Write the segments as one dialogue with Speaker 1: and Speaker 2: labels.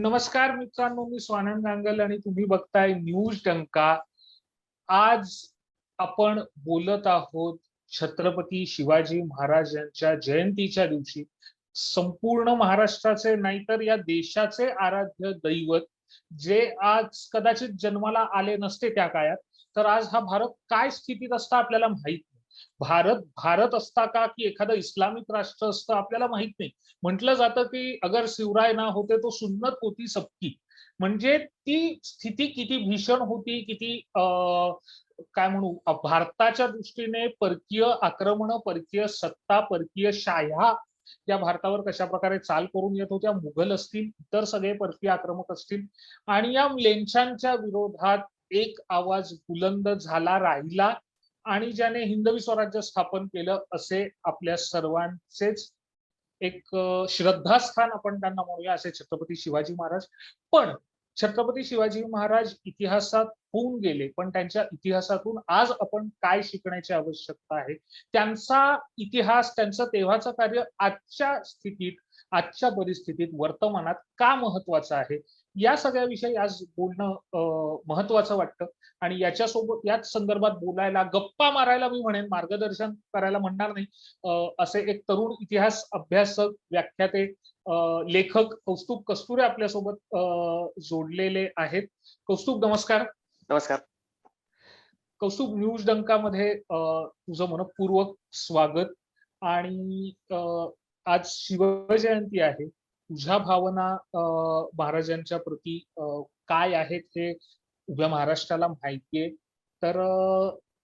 Speaker 1: नमस्कार मित्रांनो, मी स्वानंद नांगल आणि तुम्ही बघताय न्यूज डंका. आज आपण बोलत आहोत छत्रपती शिवाजी महाराज यांच्या जयंतीच्या दिवशी. संपूर्ण महाराष्ट्राचे नाहीतर या देशाचे आराध्य दैवत, जे आज कदाचित जन्माला आले नसते त्या काळात, तर आज हा भारत काय स्थितीत असता आपल्याला माहित नाही. भारत भारत असता का, की एखादं इस्लामिक राष्ट्र असतं आपल्याला माहित नाही. म्हटलं जातं की अगर शिवराय ना होते तो सुन्नत होती सबकी. म्हणजे ती स्थिती किती भीषण होती, किती काय म्हणू, भारताच्या दृष्टीने परकीय आक्रमण, परकीय सत्ता, परकीय शाह्या या भारतावर कशा प्रकारे चाल करून येत होत्या. मुघल असतील, इतर सगळे परकीय आक्रमक असतील, आणि या लेंचांच्या विरोधात एक आवाज बुलंद झाला, राहिला, आणि ज्याने हिंदवी स्वराज्य स्थापन केलं असे आपल्या सर्वांचेच एक श्रद्धास्थान आपण त्यांना म्हणूया, असे छत्रपती शिवाजी महाराज. पण छत्रपती शिवाजी महाराज इतिहासात होऊन गेले, पण त्यांच्या इतिहासातून आज आपण काय शिकण्याची आवश्यकता आहे, त्यांचा इतिहास, त्यांचं तेव्हाचं कार्य आजच्या स्थितीत, आजच्या परिस्थितीत, वर्तमानात का महत्वाचं आहे, या सगळ्याविषयी आज बोलणं महत्वाचं वाटतं. आणि याच्यासोबत याच संदर्भात बोलायला, गप्पा मारायला, मी म्हणेन, मार्गदर्शन करायला म्हणणार नाही, असे एक तरुण इतिहास अभ्यासक, व्याख्याते, लेखक कौस्तुभ कस्तुरे आपल्यासोबत जोडलेले आहेत. कौस्तुभ, नमस्कार.
Speaker 2: नमस्कार.
Speaker 1: कौस्तुभ, न्यूज डंकामध्ये तुझं मनपूर्वक स्वागत. आणि आज शिवजयंती आहे. तुझ्या भावना महाराजांच्या प्रती काय आहेत हे उभ्या महाराष्ट्राला माहितीये. तर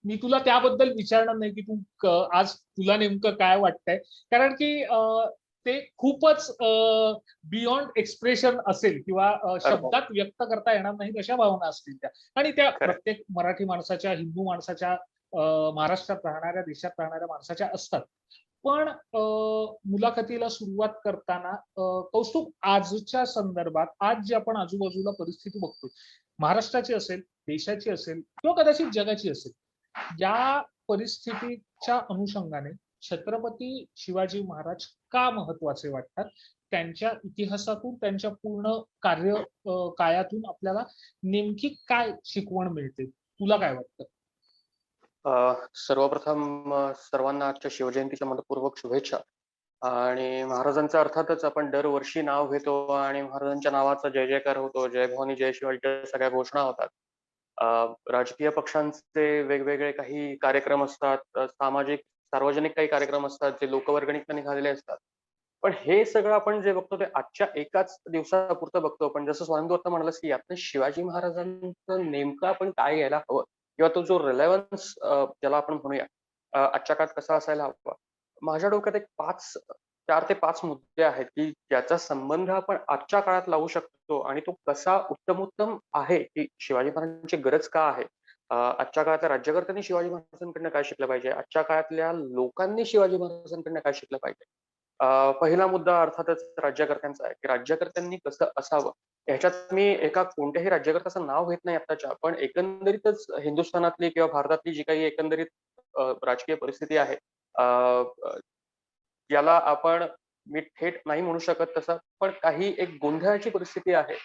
Speaker 1: मी तुला त्याबद्दल विचारणार नाही की तू आज तुला नेमकं काय वाटतंय, कारण की ते खूपच बियॉन्ड एक्सप्रेशन असेल, किंवा शब्दात व्यक्त करता येणार नाही अशा भावना असतील त्या. आणि त्या प्रत्येक मराठी माणसाच्या, हिंदू माणसाच्या, महाराष्ट्रात राहणाऱ्या, देशात राहणाऱ्या माणसाच्या असतात. पण मुलाखतीला सुरुवात करताना कौस्तुभ, आजच्या संदर्भात, आज जी आपण आजूबाजूला परिस्थिती बघतोय, महाराष्ट्राची असेल, देशाची असेल, किंवा कदाचित जगाची असेल, या परिस्थितीच्या अनुषंगाने छत्रपती शिवाजी महाराज का महत्वाचे वाटतात, त्यांच्या इतिहासातून, त्यांच्या पूर्ण कार्य काळातून आपल्याला नेमकी काय शिकवण मिळते, तुला काय वाटतं?
Speaker 2: सर्वप्रथम सर्वांना आजच्या शिवजयंतीच्या मनपूर्वक शुभेच्छा. आणि महाराजांचं अर्थातच आपण दरवर्षी नाव घेतो आणि महाराजांच्या नावाचा जय जयकार होतो, जय भवानी जय शिवाजीच्या सगळ्या घोषणा होतात. राजकीय पक्षांचे वेगवेगळे काही कार्यक्रम असतात, सार्वजनिक काही कार्यक्रम असतात जे लोकवर्गणीतून निघालेले असतात. पण हे सगळं आपण जे बघतो ते आजच्या एकाच दिवसापुरतं बघतो. पण जसं स्वानंद आता म्हणालास की यातनं शिवाजी महाराजांचं नेमकं आपण काय घ्यायला हवं, किंवा तो जो रिलेव्हन्स ज्याला आपण म्हणूया आजच्या काळात कसा असायला हवा. माझ्या डोक्यात एक 4 ते 5 मुद्दे आहेत की ज्याचा संबंध आपण आजच्या काळात लावू शकतो आणि तो कसा उत्तमोत्तम आहे, की शिवाजी महाराजांची गरज का आहे. आजच्या काळातल्या राज्यकर्त्यांनी शिवाजी महाराजांकडनं काय शिकलं पाहिजे, आजच्या काळातल्या लोकांनी शिवाजी महाराजांकडनं काय शिकलं पाहिजे. पहिला मुद्दा अर्थातच राज्यकर्त्यांचा आहे की राज्यकर्त्यांनी कसं असावं. ह्याच्यात मी एका कोणत्याही राज्यकर्त्याचं नाव घेत नाही आत्ताच्या, पण एकंदरीतच हिंदुस्थानातली किंवा भारतातली जी काही एकंदरीत राजकीय परिस्थिती आहे, याला आपण, मी थेट नाही म्हणू शकत तसं, पण काही एक गोंधळाची परिस्थिती आहे.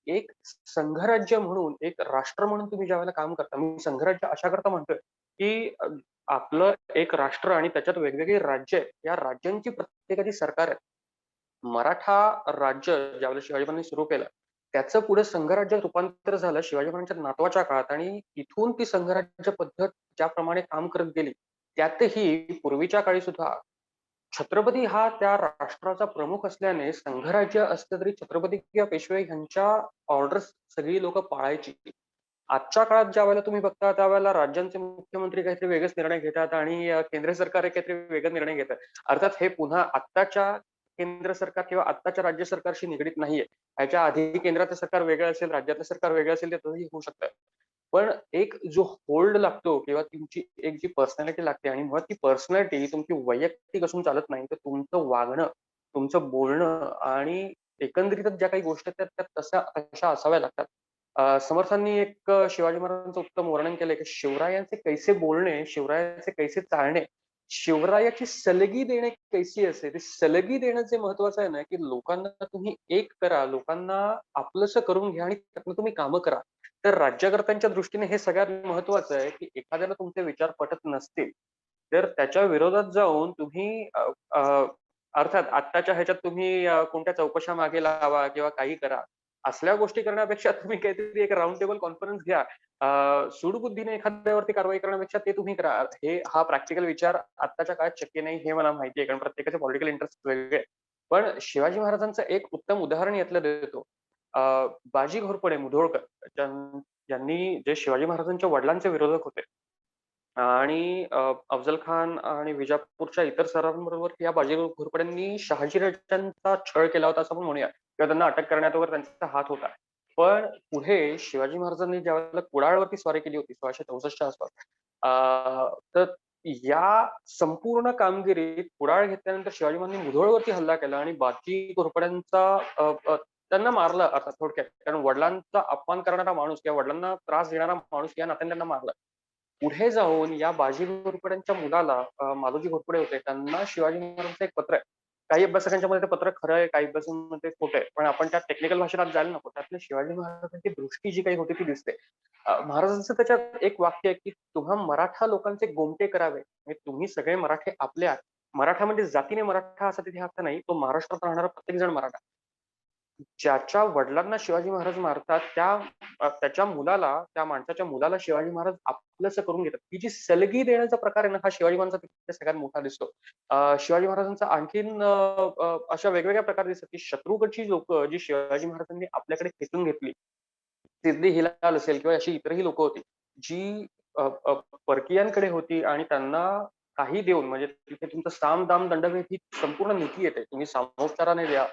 Speaker 2: एक संघराज्य म्हणून, एक राष्ट्र म्हणून तुम्ही ज्यावेळेला काम करता, मी संघराज्य अशा करता म्हणतोय की आपलं एक राष्ट्र आणि त्याच्यात वेगवेगळी राज्य आहेत, या राज्यांची प्रत्येकाची सरकार आहे. मराठा राज्य ज्यावेळेला शिवाजी महाराजांनी सुरू केलं, त्याचं पुढे संघराज्यात रूपांतर झालं शिवाजी महाराजांच्या नातवाच्या काळात, आणि तिथून ती संघराज्य पद्धत ज्याप्रमाणे काम करत गेली, त्यातही पूर्वीच्या काळी सुद्धा छत्रपती हा त्या राष्ट्राचा प्रमुख असल्याने संघराज्य असलं तरी छत्रपती किंवा पेशवे यांच्या ऑर्डर्स सगळी लोक पाळायची. आजच्या काळात ज्या वेळेला तुम्ही बघता त्यावेळेला राज्यांचे मुख्यमंत्री काहीतरी वेगळेच निर्णय घेतात आणि केंद्र सरकार काहीतरी वेगळे निर्णय घेतात. अर्थात हे पुन्हा आत्ताच्या केंद्र सरकार किंवा आत्ताच्या राज्य सरकारशी निगडीत नाहीये. ह्याच्या आधी केंद्राचं सरकार वेगळं असेल, राज्यातलं सरकार वेगळं असेल, ते तसंही होऊ शकतं. पण एक जो होल्ड लागतो किंवा तुमची एक जी पर्सनॅलिटी लागते, आणि मुळात ती पर्सनॅलिटी तुमची वैयक्तिक असून चालत नाही, तर तुमचं वागणं, तुमचं बोलणं आणि एकंदरीतच ज्या काही गोष्टी आहेत त्या तशा असाव्या लागतात. समर्थांनी एक शिवाजी महाराजांचं उत्तम वर्णन केलंय की शिवरायांचे कैसे बोलणे, शिवरायांचे कैसे चालणे शिवरायाची सलगी देणे कैसी असे, ते सलगी देणं जे महत्वाचं आहे ना, की लोकांना तुम्ही एक करा, लोकांना आपलंसं करून घ्या आणि त्यातनं तुम्ही कामं करा. तर राज्यकर्त्यांच्या दृष्टीने हे सगळ्यात महत्वाचं आहे, की एखाद्याला तुमचे विचार पटत नसतील, तर त्याच्या विरोधात जाऊन तुम्ही अर्थात आत्ताच्या ह्याच्यात तुम्ही कोणत्या चौकशा मागे लावा किंवा काही करा. असल्या गोष्टी करण्यापेक्षा तुम्ही काहीतरी एक राउंड टेबल कॉन्फरन्स घ्या. सूडबुद्धीने एखाद्यावरती कारवाई करण्यापेक्षा ते तुम्ही करा. हा प्रॅक्टिकल विचार आत्ताच्या काळात शक्य नाही हे मला माहिती आहे, कारण प्रत्येकाचे पॉलिटिकल इंटरेस्ट वेगळे आहेत. पण शिवाजी महाराजांचं एक उत्तम उदाहरण यातलं देतो. अ, बाजी घोरपडे मुधोळकर ज्यांनी जे शिवाजी महाराजांच्या वडिलांचे विरोधक होते आणि अफजल खान आणि विजापूरच्या इतर सरदारांबरोबर या बाजी घोरपड्यांनी शहाजी राजांचा छळ केला होता असं आपण म्हणूया, किंवा त्यांना अटक करण्यात वगैरे त्यांचा हात होता. पण पुढे शिवाजी महाराजांनी ज्यावेळेला कुडाळवरती स्वारी केली होती 1664च्या आसपास, तर या संपूर्ण कामगिरीत कुडाळ घेतल्यानंतर शिवाजी महाराजांनी मुधोळवरती हल्ला केला आणि बाजी घोरपड्यांचा त्यांना मारलं अर्थात थोडक्यात. कारण वडिलांचा अपमान करणारा माणूस किंवा वडिलांना त्रास देणारा माणूस या नात्याने त्यांना मारलं. पुढे जाऊन या बाजी घोरपड्यांच्या मुलाला मालोजी घोरपडे होते, त्यांना शिवाजी महाराजांचं एक पत्र आहे. काही अभ्यासकांच्या मध्ये ते पत्र खरं आहे, काही अभ्यासांमध्ये खोटं आहे. पण आपण त्या टेक्निकल भाषेत आज जायला नको. त्यातली शिवाजी महाराजांची दृष्टी जी काही होती ती दिसते. महाराजांचं त्याच्यात एक वाक्य आहे, की "तुम्हा मराठा लोकांचे गोमटे करावे." म्हणजे तुम्ही सगळे मराठे आपले आहात. मराठा म्हणजे जातीने मराठा असा तिथे अर्थ नाही. तो महाराष्ट्रात राहणारा प्रत्येक जण मराठा. ज्याच्या वडिलांना शिवाजी महाराज मारतात त्याच्या मुलाला, त्या माणसाच्या मुलाला शिवाजी महाराज आपलंसं करून घेतात. ही जी सलगी देण्याचा प्रकार आहे ना, हा शिवाजी महाराजांचा तिथे सगळ्यात मोठा दिसतो. शिवाजी महाराजांचा आणखीन अशा वेगवेगळ्या प्रकारे दिसतात, की शत्रूकडची लोकं जी शिवाजी महाराजांनी आपल्याकडे खेचून घेतली. सिद्दी हिलाल असेल किंवा अशी इतरही लोकं होती, जी अ, अ, परकीयांकडे होती आणि त्यांना काही देऊन, म्हणजे तिथे तुमचं साम, दाम, दंडभेद ही संपूर्ण नीती येते. तुम्ही सामोपचाराने द्या,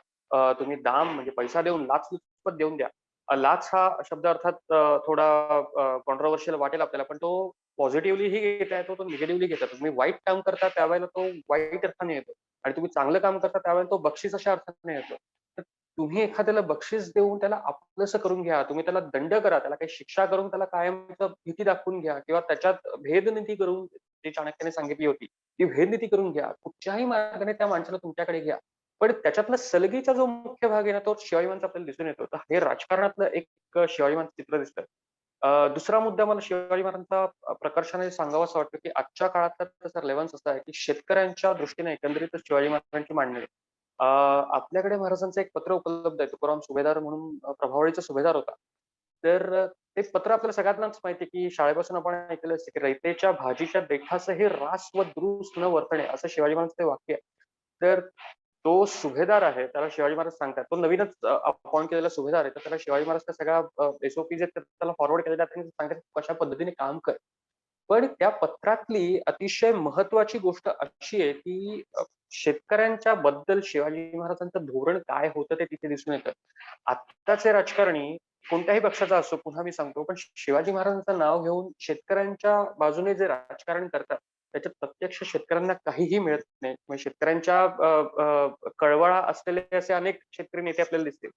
Speaker 2: तुम्ही दाम म्हणजे पैसा देऊन लाचलुचपत देऊन द्या. लाच हा शब्द अर्थात थोडा कॉन्ट्रोव्हर्शियल वाटेल आपल्याला, पण तो पॉझिटिव्हलीही घेता येतो, तो निगेटिव्हली घेता येतो. तुम्ही वाईट काम करता त्यावेळेला तो वाईट अर्थाने येतो आणि तुम्ही चांगलं काम करता त्यावेळेला तो बक्षीस अशा अर्थाने येतो. तर तुम्ही एखाद्याला बक्षीस देऊन त्याला आपलंसं करून घ्या. तुम्ही त्याला दंड करा, त्याला काही शिक्षा करून त्याला कायमचं भीती दाखवून घ्या किंवा त्याच्यात भेदनीती करून, जी चाणक्याने सांगितली होती, ती भेदनीती करून घ्या. कुठच्याही मार्गाने त्या माणसाला तुमच्याकडे घ्या. पण त्याच्यातला सलगीचा जो मुख्य भाग आहे ना, तो शिवाजी महाराजांचा आपल्याला दिसून येतो. तर हे राजकारणातलं एक शिवाजी महाराजांचं चित्र दिसतं. दुसरा मुद्दा मला शिवाजी महाराजांचा प्रकर्षाने सांगावासा वाटतो, की आजच्या काळातला त्याचा रेलेव्हन्स असा आहे, की शेतकऱ्यांच्या दृष्टीने एकंदरीतच शिवाजी महाराजांची मांडणी आहे. आपल्याकडे महाराजांचं एक पत्र उपलब्ध आहे. तुकाराम सुभेदार म्हणून प्रभावळीचा सुभेदार होता. तर ते पत्र आपल्याला सगळ्यांनाच माहिती आहे, की शाळेपासून आपण ऐकलेलं असतं, की "रयतेच्या भाजीच्या देठासही रास व द्रुस न वर्तणे" असं शिवाजी महाराजांचं ते वाक्य आहे. तर तो सुभेदार आहे, त्याला शिवाजी महाराज सांगतात. तो नवीनच अपॉइंट केलेला सुभेदार आहे. तर त्याला शिवाजी महाराज त्या सगळ्या एस-ओ-पीज आहेत त्याला फॉरवर्ड केलेल्या आहेत आणि सांगतात, कशा पद्धतीने काम कर. पण त्या पत्रातली अतिशय महत्वाची गोष्ट अशी आहे, की शेतकऱ्यांच्या बद्दल शिवाजी महाराजांचं धोरण काय होतं ते तिथे दिसून येतं. आत्ताचे राजकारणी कोणत्याही पक्षाचा असो, पुन्हा मी सांगतो, पण शिवाजी महाराजांचं नाव घेऊन शेतकऱ्यांच्या बाजूने जे राजकारण करतात, त्याच्यात प्रत्यक्ष शेतकऱ्यांना काहीही मिळत नाही. म्हणजे शेतकऱ्यांच्या कळवळा असलेले असे अनेक शेतकरी नेते आपल्याला दिसतील.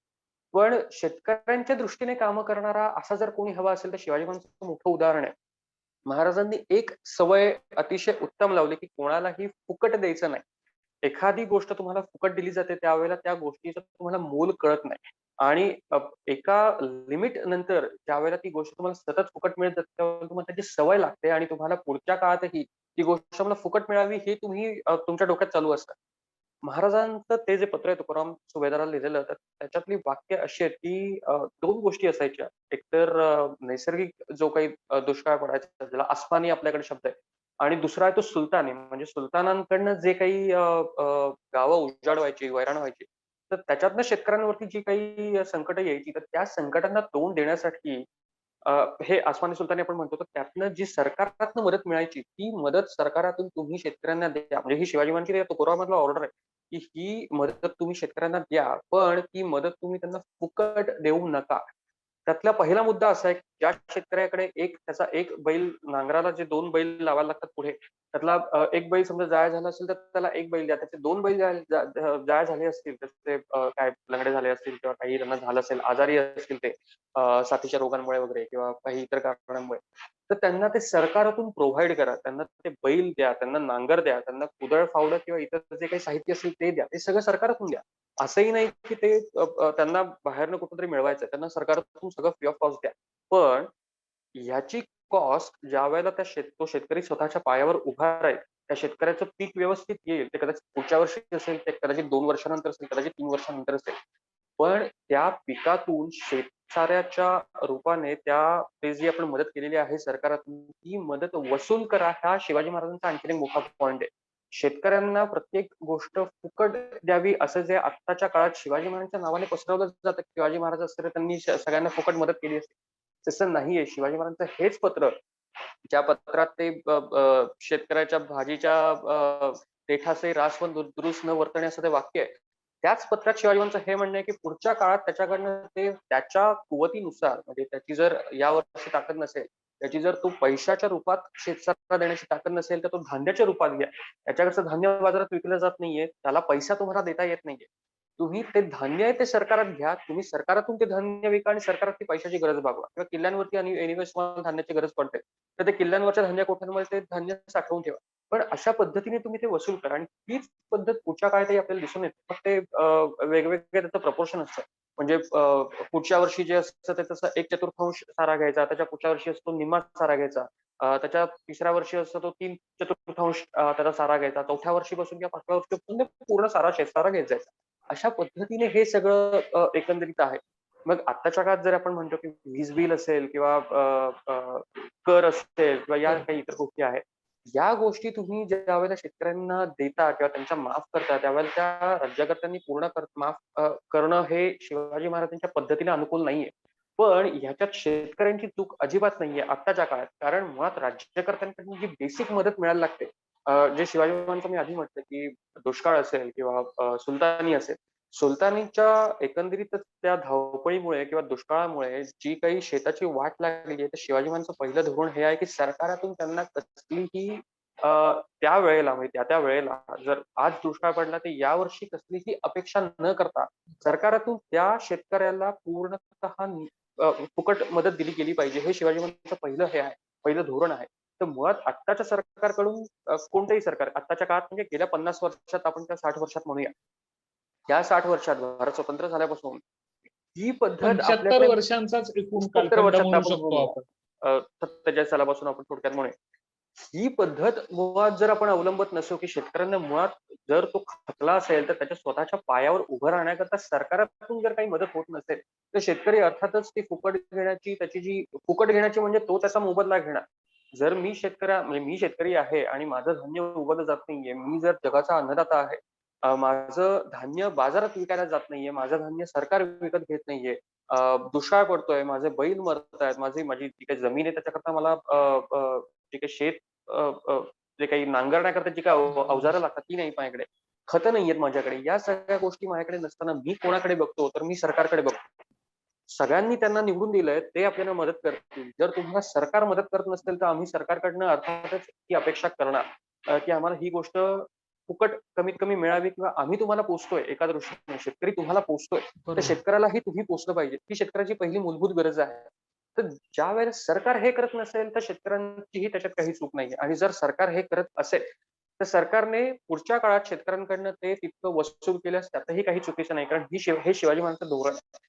Speaker 2: पण शेतकऱ्यांच्या दृष्टीने कामं करणारा असा जर कोणी हवा असेल, तर शिवाजी महाराजांचं मोठं उदाहरण आहे. महाराजांनी एक सवय अतिशय उत्तम लावली, की कोणालाही फुकट द्यायचं नाही. एखादी गोष्ट तुम्हाला फुकट दिली जाते त्यावेळेला त्या गोष्टीचं तुम्हाला मोल कळत नाही. आणि एका लिमिट नंतर ज्यावेळेला ती गोष्ट तुम्हाला सतत फुकट मिळत जाते, त्यावेळेला तुम्हाला त्याची सवय लागते आणि तुम्हाला पुढच्या काळातही ती गोष्ट मला फुकट मिळावी हे तुम्ही तुमच्या डोक्यात चालू असतं. महाराजांचं ते जे पत्र आहे तुकाराम सुभेदाराला लिहिलेलं, तर त्याच्यातली वाक्य अशी आहेत, की 2 गोष्टी असायच्या. एकतर नैसर्गिक जो काही दुष्काळ पडायचा, ज्याला अस्मानी आपल्याकडे शब्द आहे. आणि दुसरा आहे तो सुलतानी, म्हणजे सुलतानांकडनं जे काही गावं उजाड व्हायची, वैराण व्हायची. तर त्याच्यातनं शेतकऱ्यांवरती जी काही संकटं यायची, तर त्या संकटांना तोंड देण्यासाठी अ, हे आसमानी सुलतानी आपण म्हणतो, तर त्यातनं जी सरकारातनं मदत मिळायची, ती मदत सरकारातून तुम्ही शेतकऱ्यांना द्या. म्हणजे ही शिवाजी महाराजांची तुकोराममधला ऑर्डर आहे, की ही मदत तुम्ही शेतकऱ्यांना द्या, पण ती मदत तुम्ही त्यांना फुकट देऊ नका. त्यातला पहिला मुद्दा असा आहे, ज्या शेतकऱ्याकडे त्याचा एक बैल नांगराला जे 2 बैल लावायला लागतात पुढे, त्यातला एक बैल समजा जाया झाला असेल, तर त्याला 1 बैल द्या. त्याचे 2 बैल जाया झाले असतील, तर ते काय लंगडे झाले असतील किंवा काही त्यांना झालं असेल, आजारी असतील ते साथीच्या रोगांमुळे वगैरे किंवा काही इतर कारणांमुळे, तर त्यांना ते सरकारातून प्रोव्हाईड करा. त्यांना ते बैल द्या, त्यांना नांगर द्या, त्यांना कुदळ, फावडं किंवा इतर जे काही साहित्य असेल ते द्या. ते सगळं सरकारातून द्या. असंही नाही की ते त्यांना बाहेरनं कुठेतरी मिळवायचं. त्यांना सरकारातून सगळं फ्री ऑफ कॉस्ट द्या. पण ह्याची कॉस्ट ज्यावेळेला तो शेतकरी स्वतःच्या पायावर उभा राहील, त्या शेतकऱ्याचं पीक व्यवस्थित येईल. ते कदाचित पुढच्या वर्षी असेल, ते कदाचित 2 वर्षानंतर असेल, कदाचित 3 वर्षानंतर असेल. पण त्या पिकातून शेतकऱ्याच्या रूपाने ते जी आपण मदत केलेली आहे सरकारातून, ती मदत वसूल करा. हा शिवाजी महाराजांचा आणखीन एक मोठा पॉइंट आहे. शेतकऱ्यांना प्रत्येक गोष्ट फुकट द्यावी, असं जे आत्ताच्या काळात शिवाजी महाराजांच्या नावाने पसरवलं जातं. शिवाजी महाराज असते तर त्यांनी सगळ्यांना फुकट मदत केली असती. तसं नाहीये. शिवाजी महाराजांचं हेच पत्र, ज्या पत्रात ते शेतकऱ्याच्या भाजीच्या देठाचे रासवण दुरुस्त न वर्तणे असं ते वाक्य आहे. त्याच पत्रात शिवाजी महाराजांचं हे म्हणणं आहे, की पुढच्या काळात त्याच्याकडनं ते त्याच्या कुवतीनुसार, म्हणजे त्याची जर यावर्षी ताकद नसेल, त्याची जर तो पैशाच्या रूपात शेतकऱ्याला देण्याची ताकद नसेल, तर तो धान्याच्या रूपात घ्या. त्याच्याकडचं धान्य बाजारात विकलं जात नाहीये. त्याला पैसा तुम्हाला देता येत नाहीये. तुम्ही ते धान्य आहे ते सरकारात घ्या. तुम्ही सरकारातून ते धान्य विका आणि सरकारात ती पैशाची गरज भागवा. किंवा किल्ल्यांवरती आणि एनिवेज तुम्हाला धान्याची गरज पडते. तर ते किल्ल्यांवरच्या धान्य कोठ्यांमध्ये ते धान्य साठवून ठेवा. पण अशा पद्धतीने तुम्ही ते वसूल करा आणि तीच पद्धत पुढच्या काळातही आपल्याला दिसून येते. मग ते वेगवेगळे त्याचं प्रपोर्शन असतं. म्हणजे पुढच्या वर्षी जे असतं ते तसं 1/4 सारा घ्यायचा, त्याच्या पुढच्या वर्षी असतो निम्मा सारा घ्यायचा. त्याच्या तिसऱ्या वर्षी असतो तो 3/4 त्याचा सारा घ्यायचा. चौथ्या वर्षीपासून किंवा 5व्या वर्षीपासून ते पूर्ण शेतसारा घेत जायचा. अशा पद्धतीने हे सगळं एकंदरीत आहे. मग आत्ताच्या काळात जर आपण म्हणतो की वीज बिल असेल किंवा कर असेल किंवा या काही इतर गोष्टी आहेत, या गोष्टी तुम्ही ज्यावेळेला शेतकऱ्यांना देता किंवा त्यांच्या माफ करता, त्यावेळेला त्या राज्यकर्त्यांनी पूर्ण माफ करणं हे शिवाजी महाराजांच्या पद्धतीने अनुकूल नाहीये. पण ह्याच्यात शेतकऱ्यांची चूक अजिबात नाहीये आत्ताच्या काळात. कारण मुळात राज्यकर्त्यांकडून जी बेसिक मदत मिळायला लागते, जे शिवाजी महाराजांचं मी आधी म्हटलं की दुष्काळ असेल किंवा सुलतानी असेल, सुलतानीच्या एकंदरीतच त्या धावपळीमुळे किंवा दुष्काळामुळे जी काही शेताची वाट लागलेली आहे, तर शिवाजी महाराजांचं पहिलं धोरण हे आहे की सरकारातून त्यांना कसलीही त्या वेळेला, म्हणजे त्या वेळेला जर आज दुष्काळ पडला तर यावर्षी कसलीही अपेक्षा न करता सरकारातून त्या शेतकऱ्याला पूर्णतः फुकट मदत दिली गेली पाहिजे. हे शिवाजी महाराजांचं पहिलं हे आहे, पहिलं धोरण आहे. तर मुळात आत्ताच्या सरकारकडून कोणतंही सरकार आत्ताच्या काळात, म्हणजे गेल्या 50 वर्षात, आपण त्या 60 वर्षात म्हणूया, या 60 वर्षात भारत स्वतंत्र झाल्यापासून ही पद्धत
Speaker 1: 75
Speaker 2: आपल्याकडे
Speaker 1: वर्षांचाच एकूण
Speaker 2: 70
Speaker 1: कालखंड
Speaker 2: वर्षात
Speaker 1: म्हणू
Speaker 2: आपण
Speaker 1: शकतो
Speaker 2: म्हणूया.
Speaker 1: आपण.
Speaker 2: 47 सालापासून आपण थोडक्यात म्हणूया. ही पद्धत मुळात जर आपण अवलंबत नसू, की शेतकऱ्यांना मुळात जर तो खचला असेल, तर त्याच्या स्वतःच्या पायावर उभं राहण्याकरता सरकारातून जर काही मदत होत नसेल, तर शेतकरी अर्थातच ती फुकट घेण्याची, त्याची जी फुकट घेण्याची म्हणजे तो त्याचा मोबदला घेणार. जर म्हणजे मी शेतकरी आहे आणि माझं धान्य उगवलं जात नाहीये, मी जर जगाचा अन्नदाता आहे, माझं धान्य बाजारात विकायला जात नाहीये, माझं धान्य सरकार विकत घेत नाहीये, दुष्काळ पडतोय, माझे बैल मरतायत, माझी जी काही जमीन आहे त्याच्याकरता मला जे काही शेत जे काही नांगरण्याकरता जी काही अवजारं लागतात ती नाही माझ्याकडे, खतं नाहीयेत माझ्याकडे, या सगळ्या गोष्टी माझ्याकडे नसताना मी कोणाकडे बघतो, तर मी सरकारकडे बघतो. सगळ्यांनी त्यांना निवडून दिलंय, ते आपल्याला मदत करतील. जर तुम्हाला सरकार मदत करत नसेल, तर आम्ही सरकारकडनं अर्थातच ही अपेक्षा करणार, की आम्हाला ही गोष्ट फुकट कमीत कमी मिळावी किंवा आम्ही तुम्हाला पोचतोय एका दृष्टीने, शेतकरी तुम्हाला पोचतोय, तर
Speaker 1: बरोबर.
Speaker 2: शेतकऱ्यालाही तुम्ही पोचलं पाहिजे. ही शेतकऱ्याची पहिली मूलभूत गरज आहे. तर ज्या वेळेला सरकार हे करत नसेल, तर शेतकऱ्यांचीही त्याच्यात काही चूक नाहीये. आणि जर सरकार हे करत असेल, तर सरकारने पुढच्या काळात शेतकऱ्यांकडनं ते तितकं वसूल केल्यास त्यातही काही चुकीचं नाही. कारण हे शिवाजी महाराजांचं धोरण आहे.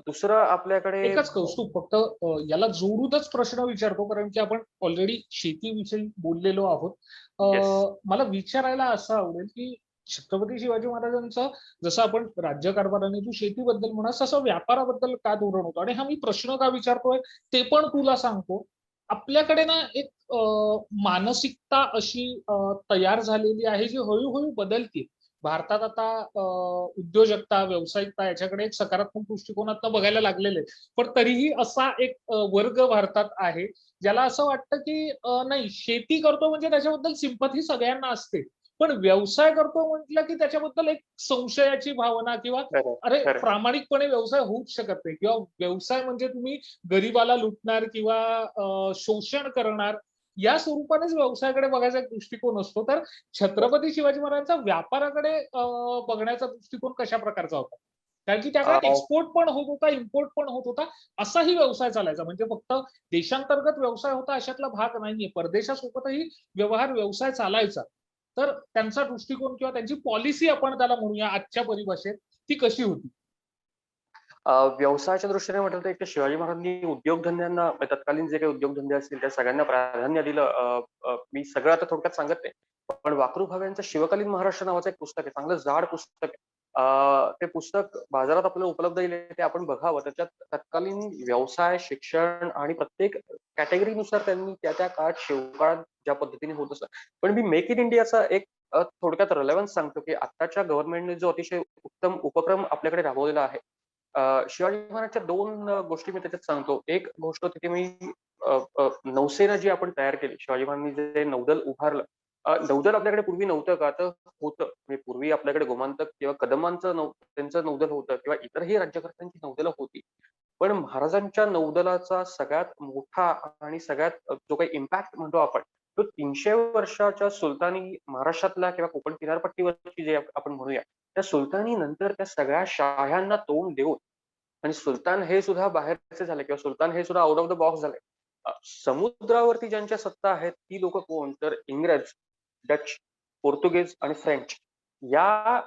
Speaker 2: दुसरं आपल्याकडे
Speaker 1: एकच कौस्तुभ फक्त याला जोडूनच प्रश्न विचारतो, कारण की आपण ऑलरेडी शेतीविषयी बोललेलो आहोत.
Speaker 2: येस.
Speaker 1: मला विचारायला असं आवडेल की छत्रपती शिवाजी महाराजांचं, जसं आपण राज्यकारभार आणि तू शेतीबद्दल म्हणास, तसं व्यापाराबद्दल का धोरण होतं, आणि हा मी प्रश्न का विचारतोय ते पण तुला सांगतो. आपल्याकडे ना एक मानसिकता अशी तयार झालेली आहे, जी हळूहळू बदलते. भारतात आता उद्योजकता, व्यावसायिकता याच्याकडे एक सकारात्मक दृष्टिकोनातून बघायला लागलेले आहेत. पण तरीही असा एक वर्ग भारतात आहे, ज्याला असं वाटतं की नाही, शेती करतो म्हणजे त्याच्याबद्दल सिंपथी सगळ्यांना असते, पण व्यवसाय करतो म्हटलं की त्याच्याबद्दल एक संशयाची भावना किंवा
Speaker 2: खरं,
Speaker 1: अरे
Speaker 2: खरं.
Speaker 1: प्रामाणिकपणे व्यवसाय होऊच शकत नाही किंवा व्यवसाय म्हणजे तुम्ही गरिबाला लुटणार किंवा शोषण करणार या स्वरूपानेच व्यवसायाकडे बघायचा एक दृष्टिकोन असतो. तर छत्रपती शिवाजी महाराजांचा व्यापाराकडे बघण्याचा दृष्टिकोन कशा प्रकारचा होता? कारण की त्या काळात एक्सपोर्ट पण होत होता, इम्पोर्ट पण होत होता. असाही व्यवसाय चालायचा. म्हणजे फक्त देशांतर्गत व्यवसाय होता अशातला भाग नाहीये. परदेशासोबतही व्यवसाय चालायचा. तर त्यांचा दृष्टिकोन किंवा त्यांची पॉलिसी आपण त्याला म्हणूया आजच्या परिभाषेत, ती कशी होती?
Speaker 2: व्यवसायाच्या दृष्टीने म्हटलं तर एक तर शिवाजी महाराजांनी उद्योगधंद्यांना तत्कालीन जे काही उद्योगधंदे असतील त्या सगळ्यांना प्राधान्य दिलं. मी सगळं आता थोडक्यात सांगत नाही. पण वाकरू भावे यांचं शिवकालीन महाराष्ट्र नावाचं एक पुस्तक आहे. चांगलं जाड पुस्तक आहे. ते पुस्तक बाजारात आपल्याला उपलब्ध येईल ते आपण बघावं. त्याच्यात तत्कालीन व्यवसाय, शिक्षण आणि प्रत्येक कॅटेगरीनुसार त्यांनी त्या काळात शिवकाळात ज्या पद्धतीने होत असतं. पण मी मेक इन इंडियाचा एक थोडक्यात रेलेव्हन्स सांगतो, की आत्ताच्या गव्हर्नमेंटने जो अतिशय उत्तम उपक्रम आपल्याकडे राबवलेला आहे. शिवाजी महाराजच्या 2 गोष्टी मी त्याच्यात सांगतो. एक गोष्ट होती, की मी नौसेना जी आपण तयार केली. शिवाजी महाराजांनी जे नौदल उभारलं. नौदल आपल्याकडे पूर्वी नव्हतं का? तर होतं. म्हणजे पूर्वी आपल्याकडे गोमांतक किंवा कदमांचं त्यांचं नौदल होतं किंवा इतरही राज्यकर्त्यांची नौदलं होती. पण महाराजांच्या नौदलाचा सगळ्यात मोठा आणि सगळ्यात जो काही इम्पॅक्ट म्हणतो आपण, तो 300 वर्षाच्या सुलतानी महाराष्ट्रातल्या किंवा कोकण किनारपट्टीवरची जे आपण म्हणूया, त्या सुलतानी नंतर त्या सगळ्या शाह्यांना तोंड देऊन आणि सुलतान हे सुद्धा बाहेरचे झाले किंवा सुलतान हे सुद्धा आउट ऑफ द बॉक्स झाले. समुद्रावरती ज्यांच्या सत्ता आहेत ती लोक कोण? तर इंग्रज, डच, पोर्तुगीज आणि फ्रेंच या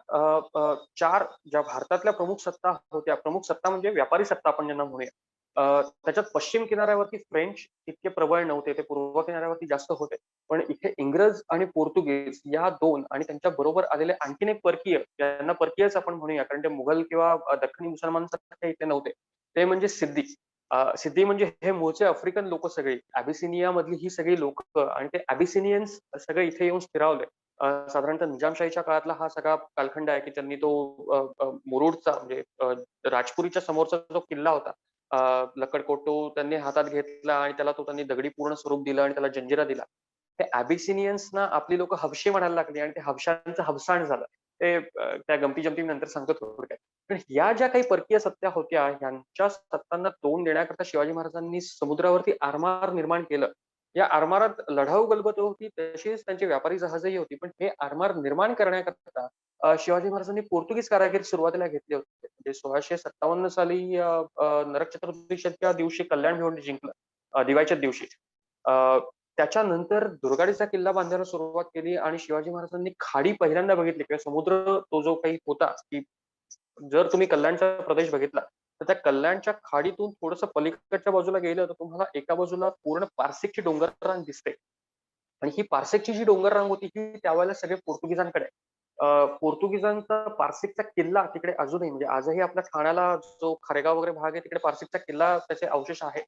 Speaker 2: 4 ज्या भारतातल्या प्रमुख सत्ता होत्या. प्रमुख सत्ता म्हणजे व्यापारी सत्ता आपण ज्यांना म्हणूया. त्याच्यात पश्चिम किनाऱ्यावरती फ्रेंच इतके प्रबळ नव्हते. ते पूर्व किनाऱ्यावरती जास्त होते. पण इथे इंग्रज आणि पोर्तुगीज या 2 आणि त्यांच्या बरोबर आलेले आणखीन एक परकीय, यांना परकीयच आपण म्हणूया कारण ते मुघल किंवा दख्खनी मुसलमानांसारखे इथे नव्हते. ते म्हणजे सिद्दी. सिद्दी म्हणजे हे मूळचे आफ्रिकन लोक सगळी. अबिसिनिया मधली ही सगळी लोक आणि ते अबिसिनियन्स सगळे इथे येऊन स्थिरावले. साधारणतः निजामशाहीच्या काळातला हा सगळा कालखंड आहे, की त्यांनी तो मुरुडचा म्हणजे राजपुरीच्या समोरचा जो किल्ला होता, लक्कडकोट तो त्यांनी हातात घेतला आणि त्याला त्यांनी दगडी पूर्ण स्वरूप दिलं आणि त्याला जंजिरा दिला. ते अबिसिनियन्सना आपली लोक हबशी म्हणायला लागली आणि ते हबशांचं हबसाण झालं. ते त्या गमती-जमती मी नंतर सांगतो थोडक्यात. पण या ज्या काही परकीय सत्ता होत्या, ह्यांच्या सत्तांना तोंड देण्याकरता शिवाजी महाराजांनी समुद्रावरती आरमार निर्माण केलं. या आरमारात लढाऊ गलबत होती, तशीच त्यांची व्यापारी जहाजही होती. पण हे आरमार निर्माण करण्याकरता शिवाजी महाराजांनी पोर्तुगीज कारागीर सुरुवातीला घेतले होते. म्हणजे 1657 साली नरक चतुर्दशीच्या दिवशी कल्याण भिवंडी जिंकलं. दिवाळीच्याच दिवशी. त्याच्यानंतर दुर्गाडीचा किल्ला बांधायला सुरुवात केली आणि शिवाजी महाराजांनी खाडी पहिल्यांदा बघितली किंवा समुद्र तो जो काही होता, की जर तुम्ही कल्याणचा प्रदेश बघितला, तर त्या कल्याणच्या खाडीतून थोडंसं पलीकडच्या बाजूला गेलं तर तुम्हाला एका बाजूला पूर्ण पारसिकची डोंगर रांग दिसते. आणि ही पारसेकची जी डोंगर रांग होती ही त्यावेळेला सगळे पोर्तुगीजांकडे आहे. पोर्तुगीजांचा पारसेकचा किल्ला तिकडे अजूनही म्हणजे आजही आपल्या ठाण्याला जो खारेगाव वगैरे भाग आहे तिकडे पारसेकचा किल्ला त्याचे अवशेष आहे.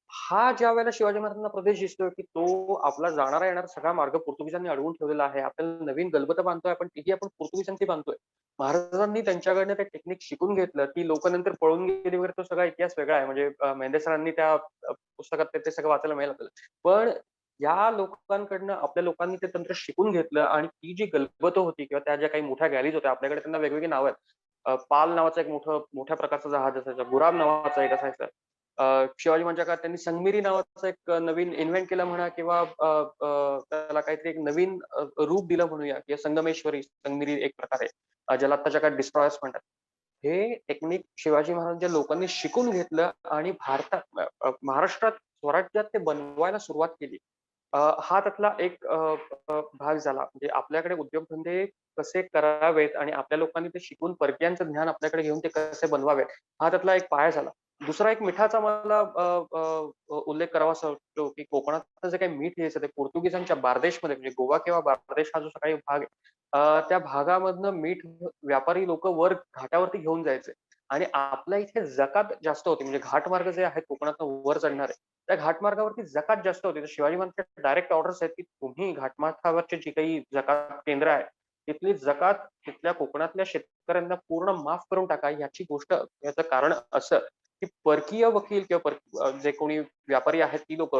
Speaker 2: हा ज्या वेळेला शिवाजी महाराजांना प्रदेश दिसतोय, की तो आपला जाणारा येणारा सगळा मार्ग पोर्तुगीजांनी अडवून ठेवलेला आहे. आपल्याला नवीन गलबतं बांधतोय आपण तीही आपण पोर्तुगीजांची बांधतोय. महाराजांनी त्यांच्याकडनं ते टेक्निक शिकून घेतलं. ती लोकं नंतर पळून गेली वगैरे तो सगळा इतिहास वेगळा आहे. म्हणजे मेंढे सरांनी त्या पुस्तकात ते सगळं वाचायला मिळेल आपल्याला. पण या लोकांकडनं आपल्या लोकांनी ते तंत्र शिकून घेतलं आणि ती जी गलबतं होती किंवा त्या ज्या काही मोठ्या गॅलीज होत्या आपल्याकडे त्यांना वेगवेगळी नावं आहेत. पाल नावाचं एक मोठ्या प्रकारचं जहाज असायचं. गुराम नावाचं एक असायचं. शिवाजी महाराजांच्या काळात त्यांनी संगमिरी नावाचं एक नवीन इन्व्हेंट केलं म्हणा किंवा त्याला काहीतरी एक नवीन रूप दिलं म्हणूया किंवा संगमेश्वरी, संगमिरी एक प्रकारे ज्याला आत्ताच्या काळात डिस्ट्रॉयर्स म्हणतात. हे टेक्निक शिवाजी महाराजांच्या लोकांनी शिकून घेतलं आणि भारतात महाराष्ट्रात स्वराज्यात ते बनवायला सुरुवात केली. हा त्यातला एक भाग झाला. म्हणजे आपल्याकडे उद्योगधंदे कसे करावेत आणि आपल्या लोकांनी ते शिकून परकीयांचं ज्ञान आपल्याकडे घेऊन ते कसे बनवावेत, हा त्यातला एक पाया झाला. दुसरा एक मिठाचा मला उल्लेख करावासा वाटतो, की कोकणातलं जे काही मीठ यायचं ते पोर्तुगीजांच्या बारदेशमध्ये म्हणजे गोवा किंवा बारदेश हा जो काही भाग आहे, त्या भागामधनं मीठ व्यापारी लोक वर घाटावरती घेऊन जायचे आणि आपल्या इथे जकात जास्त होती. म्हणजे घाटमार्ग जे आहेत कोकणातनं वर चढणारे, त्या घाटमार्गावरती जकात जास्त होती. तर शिवाजी महाराजांच्या डायरेक्ट ऑर्डर्स आहेत, की तुम्ही घाटमाथावरचे जी काही जकात केंद्र आहे, तिथली जकात तिथल्या कोकणातल्या शेतकऱ्यांना पूर्ण माफ करून टाका. याची गोष्ट याचं कारण असं, की परकीय वकील किंवा जे कोणी व्यापारी आहेत ती लोक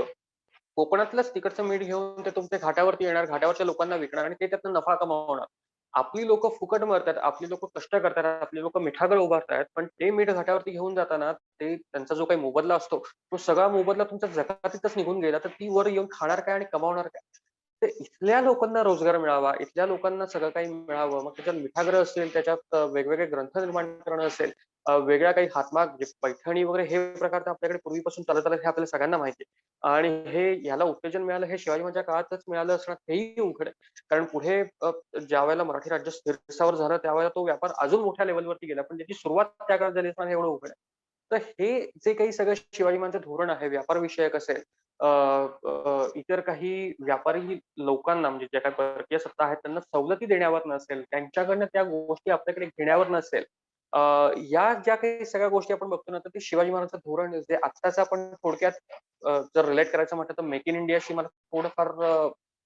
Speaker 2: कोकणातलंच तिकडचं मीठ घेऊन ते तुमच्या घाटावरती येणार, घाटावरच्या लोकांना विकणार आणि ते त्यातनं नफा कमावणार. आपली लोकं फुकट मरतात, आपली लोकं कष्ट करतात, आपली लोकं मिठागळ उभारतायत, पण ते मीठ घाटावरती घेऊन जाताना ते त्यांचा जो काही मोबदला असतो, तो सगळा मोबदला तुमच्या जकातीतच निघून गेला, तर ती वर येऊन खाणार काय आणि कमावणार काय? तर इथल्या लोकांना रोजगार मिळावा, इथल्या लोकांना सगळं काही मिळावं. मग त्याच्यात मिठागृह असेल, त्याच्यात वेगवेगळे ग्रंथ निर्माण करणं असेल, वेगळ्या काही हातमाग म्हणजे पैठणी वगैरे हे प्रकार तर आपल्याकडे पूर्वीपासून चालत आले हे आपल्याला सगळ्यांना माहिती आहे. आणि हे ह्याला उत्तेजन मिळालं हे शिवाजी महाराजांच्या काळातच मिळालं असणार हेही उघड आहे. कारण पुढे ज्यावेळेला मराठी राज्य स्थिरस्थावर झालं त्यावेळेला तो व्यापार अजून मोठ्या लेव्हलवरती गेला. पण त्याची सुरुवात त्या काळात झाली असणार हे एवढं उघड आहे. तर हे जे काही सगळं शिवाजी महाराजांचं धोरण आहे, व्यापार विषयक असेल, इतर काही व्यापारी लोकांना म्हणजे ज्या काही परकीय सत्ता आहेत त्यांना सवलती देण्यावर नसेल, त्यांच्याकडनं त्या गोष्टी आपल्याकडे घेण्यावर नसेल, या ज्या काही सगळ्या गोष्टी आपण बघतो ना, तर ते शिवाजी महाराजांचं धोरण जे आत्ताचं आपण थोडक्यात जर रिलेट करायचं म्हटलं तर मेक इन इंडियाशी मला थोडंफार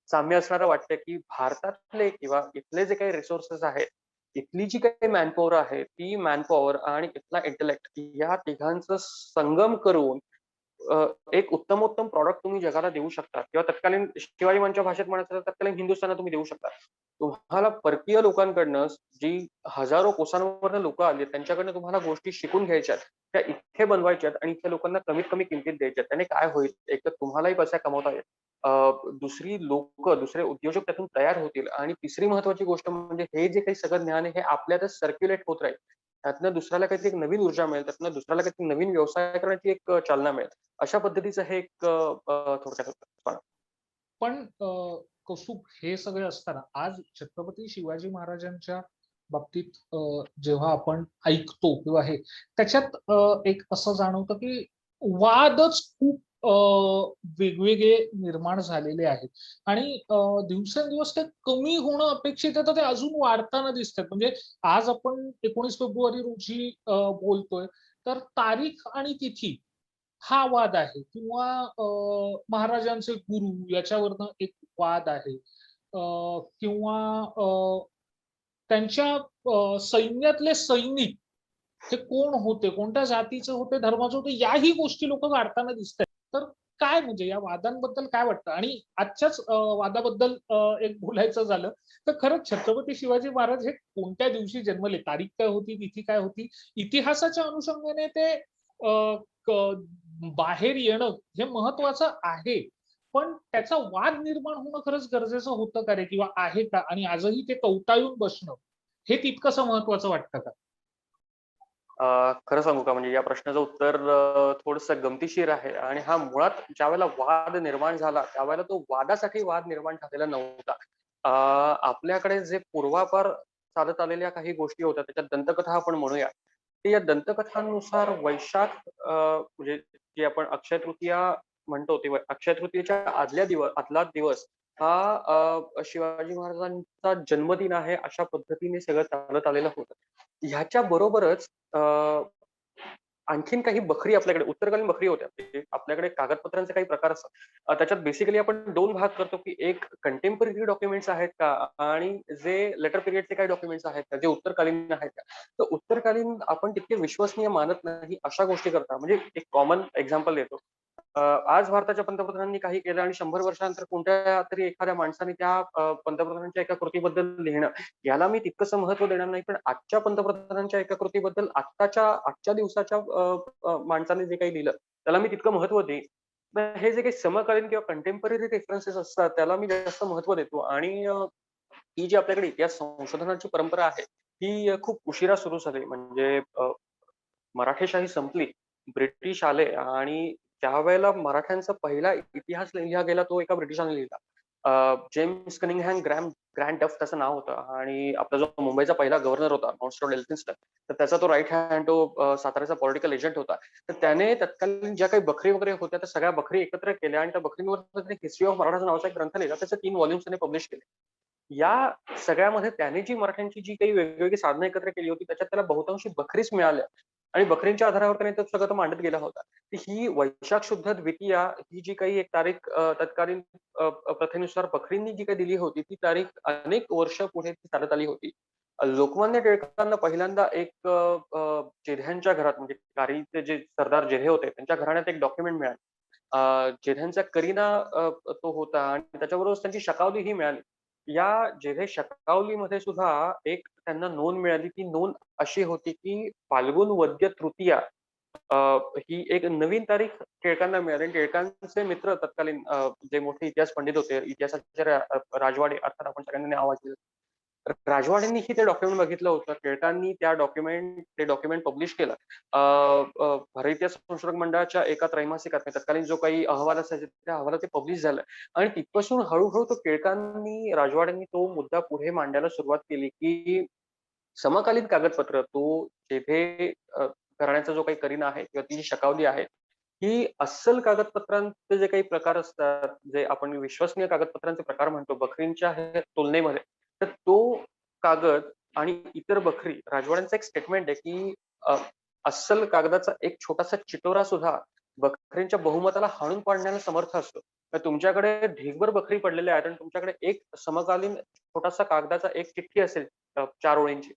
Speaker 2: साम्य असणारं वाटतं, की भारतातले किंवा इथले जे काही रिसोर्सेस आहेत, इथली जी काही मॅनपॉवर आहे, ती मॅनपॉवर आणि इथला इंटेलेक्ट या तिघांचं संगम करून एक उत्तमोत्तम प्रॉडक्ट तुम्ही जगाला देऊ शकता किंवा तत्कालीन शिवाजी महाराजांच्या भाषेत म्हणायचं तर तत्कालीन हिंदुस्थानला तुम्ही देऊ शकता. तुम्हाला परकीय लोकांकडनं जी हजारो कोसांवरनं लोकं आली त्यांच्याकडनं तुम्हाला गोष्टी शिकून घ्यायच्यात. त्या इथे बनवायच्यात आणि इथल्या लोकांना कमीत कमी किमतीत द्यायच्यात. त्याने काय होईल, एकतर तुम्हालाही पैसा कमवता येईल. दुसरी लोकं, दुसरे उद्योजक त्यातून तयार होतील आणि तिसरी महत्त्वाची गोष्ट म्हणजे हे जे काही सगळं ज्ञान आहे हे आपल्यातच सर्क्युलेट होत राहील. त्यातनं दुसऱ्याला काहीतरी एक नवीन ऊर्जा मिळेल, त्यातनं दुसऱ्याला काहीतरी नवीन व्यवसाय करण्याची एक चालना मिळेल. अशा पद्धतीचं हे एक थोडक्यात होतं.
Speaker 1: पण कौस्तुभ, हे सगळे असताना आज छत्रपती शिवाजी महाराजांच्या बाबतीत जेव्हा आपण ऐकतो किंवा हे त्याच्यात एक असं जाणवतं की वादच खूप वेगवेगळे निर्माण झालेले आहेत आणि दिवसेंदिवस ते कमी होणं अपेक्षित आहे तर ते अजून वाढताना दिसतात. म्हणजे आज आपण 19 फेब्रुवारी रोजी बोलतोय, तर तारीख आणि तिथी हा वाद आहे किंवा महाराजांचे गुरु याच्यावरनं एक वाद आहे. किंवा त्यांच्या सैन्यातले सैनिक हे कोण होते, कोणत्या जातीचे होते, धर्माचे होते, याही गोष्टी लोक काढताना दिसतात. तर काय म्हणजे या वादांबद्दल काय वाटतं? आणि आजच्याच वादाबद्दल एक बोलायचं झालं तर खरंच छत्रपती शिवाजी महाराज हे कोणत्या दिवशी जन्मले, तारीख काय होती, तिथी काय होती, इतिहासाच्या अनुषंगाने ते बाहेर येणं हे महत्वाचं आहे. पण त्याचा वाद निर्माण होणं खरंच गरजेचं होतं का रे, किंवा आहे का? आणि आजही ते कवटाळून बसणं हे तितकंसं महत्वाचं वाटतं का?
Speaker 2: खरं सांगू का म्हणजे या प्रश्नाचं उत्तर थोडंसं गमतीशीर आहे आणि हा मुळात ज्यावेळेला वाद निर्माण झाला त्यावेळेला तो वादासाठी वाद निर्माण झालेला नव्हता. अ, आपल्याकडे जे पूर्वापार चालत आलेल्या काही गोष्टी होत्या त्याच्यात दंतकथा आपण म्हणूया. तर या दंतकथांनुसार वैशाख म्हणजे जी आपण अक्षय तृतीया म्हणतो ते अक्षय तृतीयेच्या आदला दिवस हा शिवाजी महाराजांचा जन्मदिन आहे अशा पद्धतीने सगळं चालत आलेलं होतं. ह्याच्या बरोबरच आणखीन काही बखरी आपल्याकडे उत्तरकालीन बखरी होत्या. म्हणजे आपल्याकडे कागदपत्रांचे काही प्रकार असतात. त्याच्यात बेसिकली आपण 2 भाग करतो, की एक कंटेम्पररी डॉक्युमेंट्स आहेत का आणि जे लेटर पिरियडचे काही डॉक्युमेंट्स आहेत का, जे उत्तरकालीन आहेत का. तर उत्तरकालीन आपण तितके विश्वसनीय मानत नाही अशा गोष्टी करता. म्हणजे एक कॉमन एक्झाम्पल देतो. आज भारताच्या पंतप्रधानांनी काही केलं आणि 100 वर्षानंतर कोणत्या तरी एखाद्या माणसाने त्या पंतप्रधानांच्या एका कृतीबद्दल लिहिणं, याला मी तितकंसं महत्त्व देणार नाही. पण आजच्या पंतप्रधानांच्या एका कृतीबद्दल आजच्या दिवसाच्या माणसाने जे काही लिहिलं, त्याला मी तितकं महत्त्व देईन. तर हे जे काही समकालीन किंवा कंटेम्पररी रेफरन्सेस असतात, त्याला मी जास्त महत्त्व देतो आणि ही जी आपल्याकडे इतिहास संशोधनाची परंपरा आहे, ही खूप उशिरा सुरू झाली. म्हणजे मराठेशाही संपली, ब्रिटिश आले आणि त्यावेळेला मराठ्यांचा पहिला इतिहास लिहिला गेला तो एका ब्रिटिशाने लिहिला. जेम्स कनिंगहॅम ग्रँड डफ त्याचं नाव होतं आणि आपला जो मुंबईचा पहिला गव्हर्नर होता माउंटस्टोन एल्फिन्स्टन, तर त्याचा तो राईट हँड तो साताऱ्याचा पॉलिटिकल एजंट होता. तर त्याने तत्कालीन ज्या काही बखरी वगैरे होत्या त्या सगळ्या बखरी एकत्र केल्या आणि त्या बखरींवर त्याने हिस्ट्री ऑफ मराठा नावाचा एक ग्रंथ लिहिला. त्याचे 3 व्हॉल्यूम्स त्याने पब्लिश केले. या सगळ्यामध्ये त्याने जी मराठ्यांची जी काही वेगवेगळी साधनं एकत्र केली होती त्याच्यात त्याला बहुतांशी बखरीच मिळाल्या आणि बखरींच्या आधारावर त्याने तो सगळं तो मांडत गेला होता. तर ही वैशाख शुद्ध द्वितीया ही जी काही एक तारीख तत्कालीन प्रथेनुसार बखरींनी जी काही दिली होती ती तारीख अनेक वर्ष पुढे ती चालत आली होती. लोकमान्य टिळकांना पहिल्यांदा एक जेध्यांच्या घरात म्हणजे कारहीचे जे सरदार जेधे होते त्यांच्या घराण्यात एक डॉक्युमेंट मिळालं. जेध्यांचा करिना तो होता आणि त्याच्याबरोबर त्यांची शकावली ही मिळाली. या जेधे शकावलीमध्ये सुद्धा एक त्यांना नोंद मिळाली. ती नोंद अशी होती की फाल्गुन वद्य तृतीया अ, ही एक नवीन तारीख टिळकांना मिळाली आणि टिळकांचे मित्र तत्कालीन जे मोठे इतिहास पंडित होते, इतिहासाचे राजवाडे अर्थात आपण सगळ्यांनी नाव ऐकलेलं. राजवाडेंनीही ते डॉक्युमेंट बघितलं होतं. टिळकांनी ते डॉक्युमेंट पब्लिश केलं. भारतीय संशोधक मंडळाच्या एका त्रैमासिकात म्हणजे तत्कालीन जो काही अहवाल असायचे त्या अहवालात ते पब्लिश झालं आणि तिथपासून हळूहळू तो टिळकांनी राजवाडेंनी तो मुद्दा पुढे मांडायला सुरुवात केली की समकालीन कागदपत्र तो जेथे करण्याचा जो काही करीना आहे किंवा ती जी शकावली आहे ही अस्सल कागदपत्रांचे जे काही प्रकार असतात, जे आपण विश्वसनीय कागदपत्रांचे प्रकार म्हणतो बखरींच्या तुलनेमध्ये, तर तो कागद आणि इतर बखरी राजवाड्यांचं एक स्टेटमेंट आहे की अस्सल कागदाचा एक छोटासा चिटोरा सुद्धा बखरींच्या बहुमताला हाणून पाडण्याला समर्थ असतो. तर तुमच्याकडे ढीगभर बखरी पडलेल्या आहेत आणि तुमच्याकडे एक समकालीन छोटासा कागदाचा एक चिठ्ठी असेल 4 ओळींची.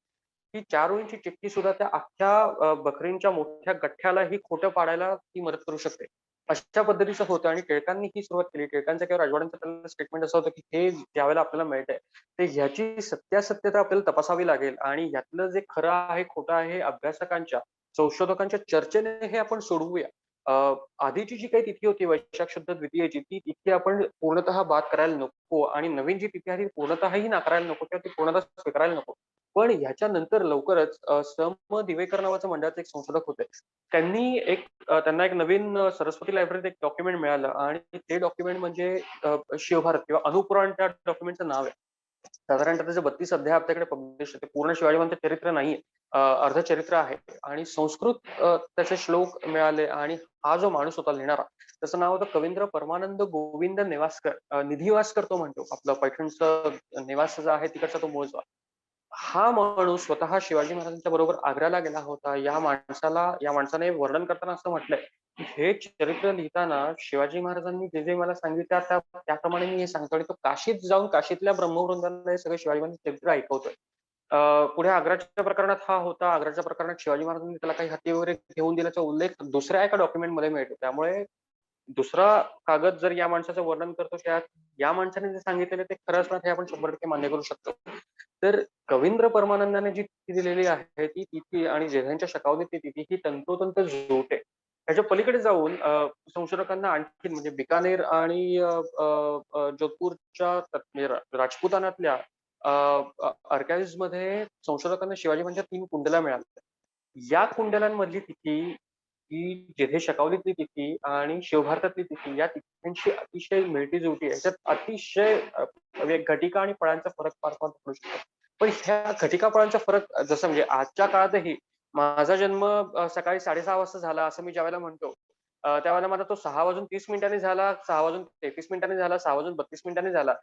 Speaker 2: ती 4 ओळींची चिठ्ठी सुद्धा त्या अख्ख्या बखरींच्या मोठ्या गठ्ठ्याला ही खोटं पाडायला ती मदत करू शकते. अशा पद्धतीचं होतं आणि टिळकांनी ही सुरुवात केली. टिळकांचं किंवा राजवाड्यांचं त्यांना स्टेटमेंट असं होतं की हे ज्यावेळेला आपल्याला मिळतंय, ते ह्याची सत्यासत्यता आपल्याला तपासावी लागेल आणि यातलं जे खरं आहे, खोटं आहे, अभ्यासकांच्या, संशोधकांच्या चर्चेने हे आपण सोडवूया. आधीची जी काही तिथी होती वैशाख शुद्ध द्वितीयेची, ती तिथी आपण पूर्णतः बाद करायला नको आणि नवीन जी तिथी आहे ती पूर्णतःही नाकारायला नको किंवा ती पूर्णतः स्वीकारायला नको. पण ह्याच्यानंतर लवकरच सम दिवेकर नावाचं मंडळाचे एक संशोधक होते. त्यांना एक नवीन सरस्वती लायब्ररीत एक डॉक्युमेंट मिळालं आणि ते डॉक्युमेंट म्हणजे शिवभारत किंवा अनुपुराण त्या डॉक्युमेंटचं नाव आहे. साधारणतः त्याचे 32 अध्याय आपल्याकडे पब्लिश होते. पूर्ण शिवाजी महाराजांचं चरित्र नाहीये. अर्ध चरित्र आहे आणि संस्कृत त्याचे श्लोक मिळाले आणि हा जो माणूस होता लिहिणारा, त्याचं नाव होतं कवींद्र परमानंद गोविंद नेवासकर. निधिवासकर तो म्हणतो. आपलं पैठणचं नेवास जो आहे तिकडचा तो मूळचा. हा माणूस स्वतः शिवाजी महाराजांच्या बरोबर आग्र्याला गेला होता. या माणसाने वर्णन करताना असं म्हटलंय, की हे चरित्र लिहिताना शिवाजी महाराजांनी जे मला सांगितलं त्याप्रमाणे मी हे सांगतो आणि तो काशीत जाऊन काशीतल्या ब्रह्मवृंदाला हे सगळं शिवाजी महाराजांचं चरित्र ऐकवतोय. पुढे आग्राच्या प्रकरणात हा होता. आग्राच्या प्रकरणात शिवाजी महाराजांनी त्याला काही हत्ती वगैरे घेऊन दिल्याचा उल्लेख दुसऱ्या एका डॉक्युमेंटमध्ये मिळतो. त्यामुळे दुसरा कागद जर या माणसाचं वर्णन करतो त्यात या माणसाने जे सांगितलेलं ते खरं असणार हे आपण 100% मान्य करू शकतो. तर कवींद्र परमानंदाने जी तिथी दिलेली आहे ती तिथी आणि जेध्यांच्या शकावलीत ती तिथी ही तंतोतंत जुळते. त्याच्या पलीकडे जाऊन संशोधकांना आणखी म्हणजे बिकानेर आणि जोधपूरच्या म्हणजे राजपुतानातल्या आर्काइव्हमध्ये संशोधकांना शिवाजी महाराजांच्या 3 कुंडल्या मिळाल्या. या कुंडलांमधली तिथी ही जेथे शकावलीतली तिथी आणि शिवभारतातली तिथी या तिथ्यांची अतिशय मिळती-जुळती आहे. याच्यात अतिशय घटिका आणि फळांचा फरक फार फार पडू शकतो. पण ह्या घटिका फळांचा फरक जसं म्हणजे आजच्या काळातही माझा जन्म सकाळी 6:30 वाजता झाला असं मी ज्यावेळेला म्हणतो, त्यावेळेला माझा तो 6 वाजून 30 मिनिटांनी झाला, 6 वाजून 33 मिनिटांनी झाला, 6 वाजून 32 मिनिटांनी झाला.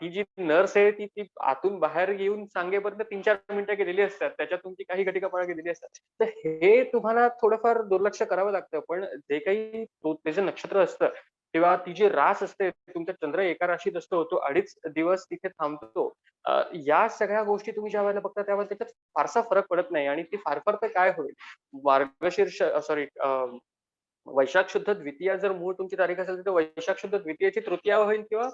Speaker 2: ती जी नर्स आहे ती आतून बाहेर येऊन सांगेपर्यंत 3-4 मिनिटं गेलेली असतात. त्याच्यात तुमची काही घटिका फळं गेलेली असतात. तर हे तुम्हाला थोडंफार दुर्लक्ष करावं लागतं. पण जे काही ते जे नक्षत्र असतं किंवा ती जी रास असते, तुमचा चंद्र एका राशीत असतो, तो 2.5 दिवस तिथे थांबतो. या सगळ्या गोष्टी तुम्ही ज्यावेळेला बघता त्यावेळेला त्याच्यात फारसा फरक पडत नाही आणि ती फार फार तर काय होईल मार्गशीर्ष सॉरी वैशाख शुद्ध द्वितीया जर मूळ तुमची तारीख असेल तर वैशाख शुद्ध द्वितीयेची तृतीया होईल किंवा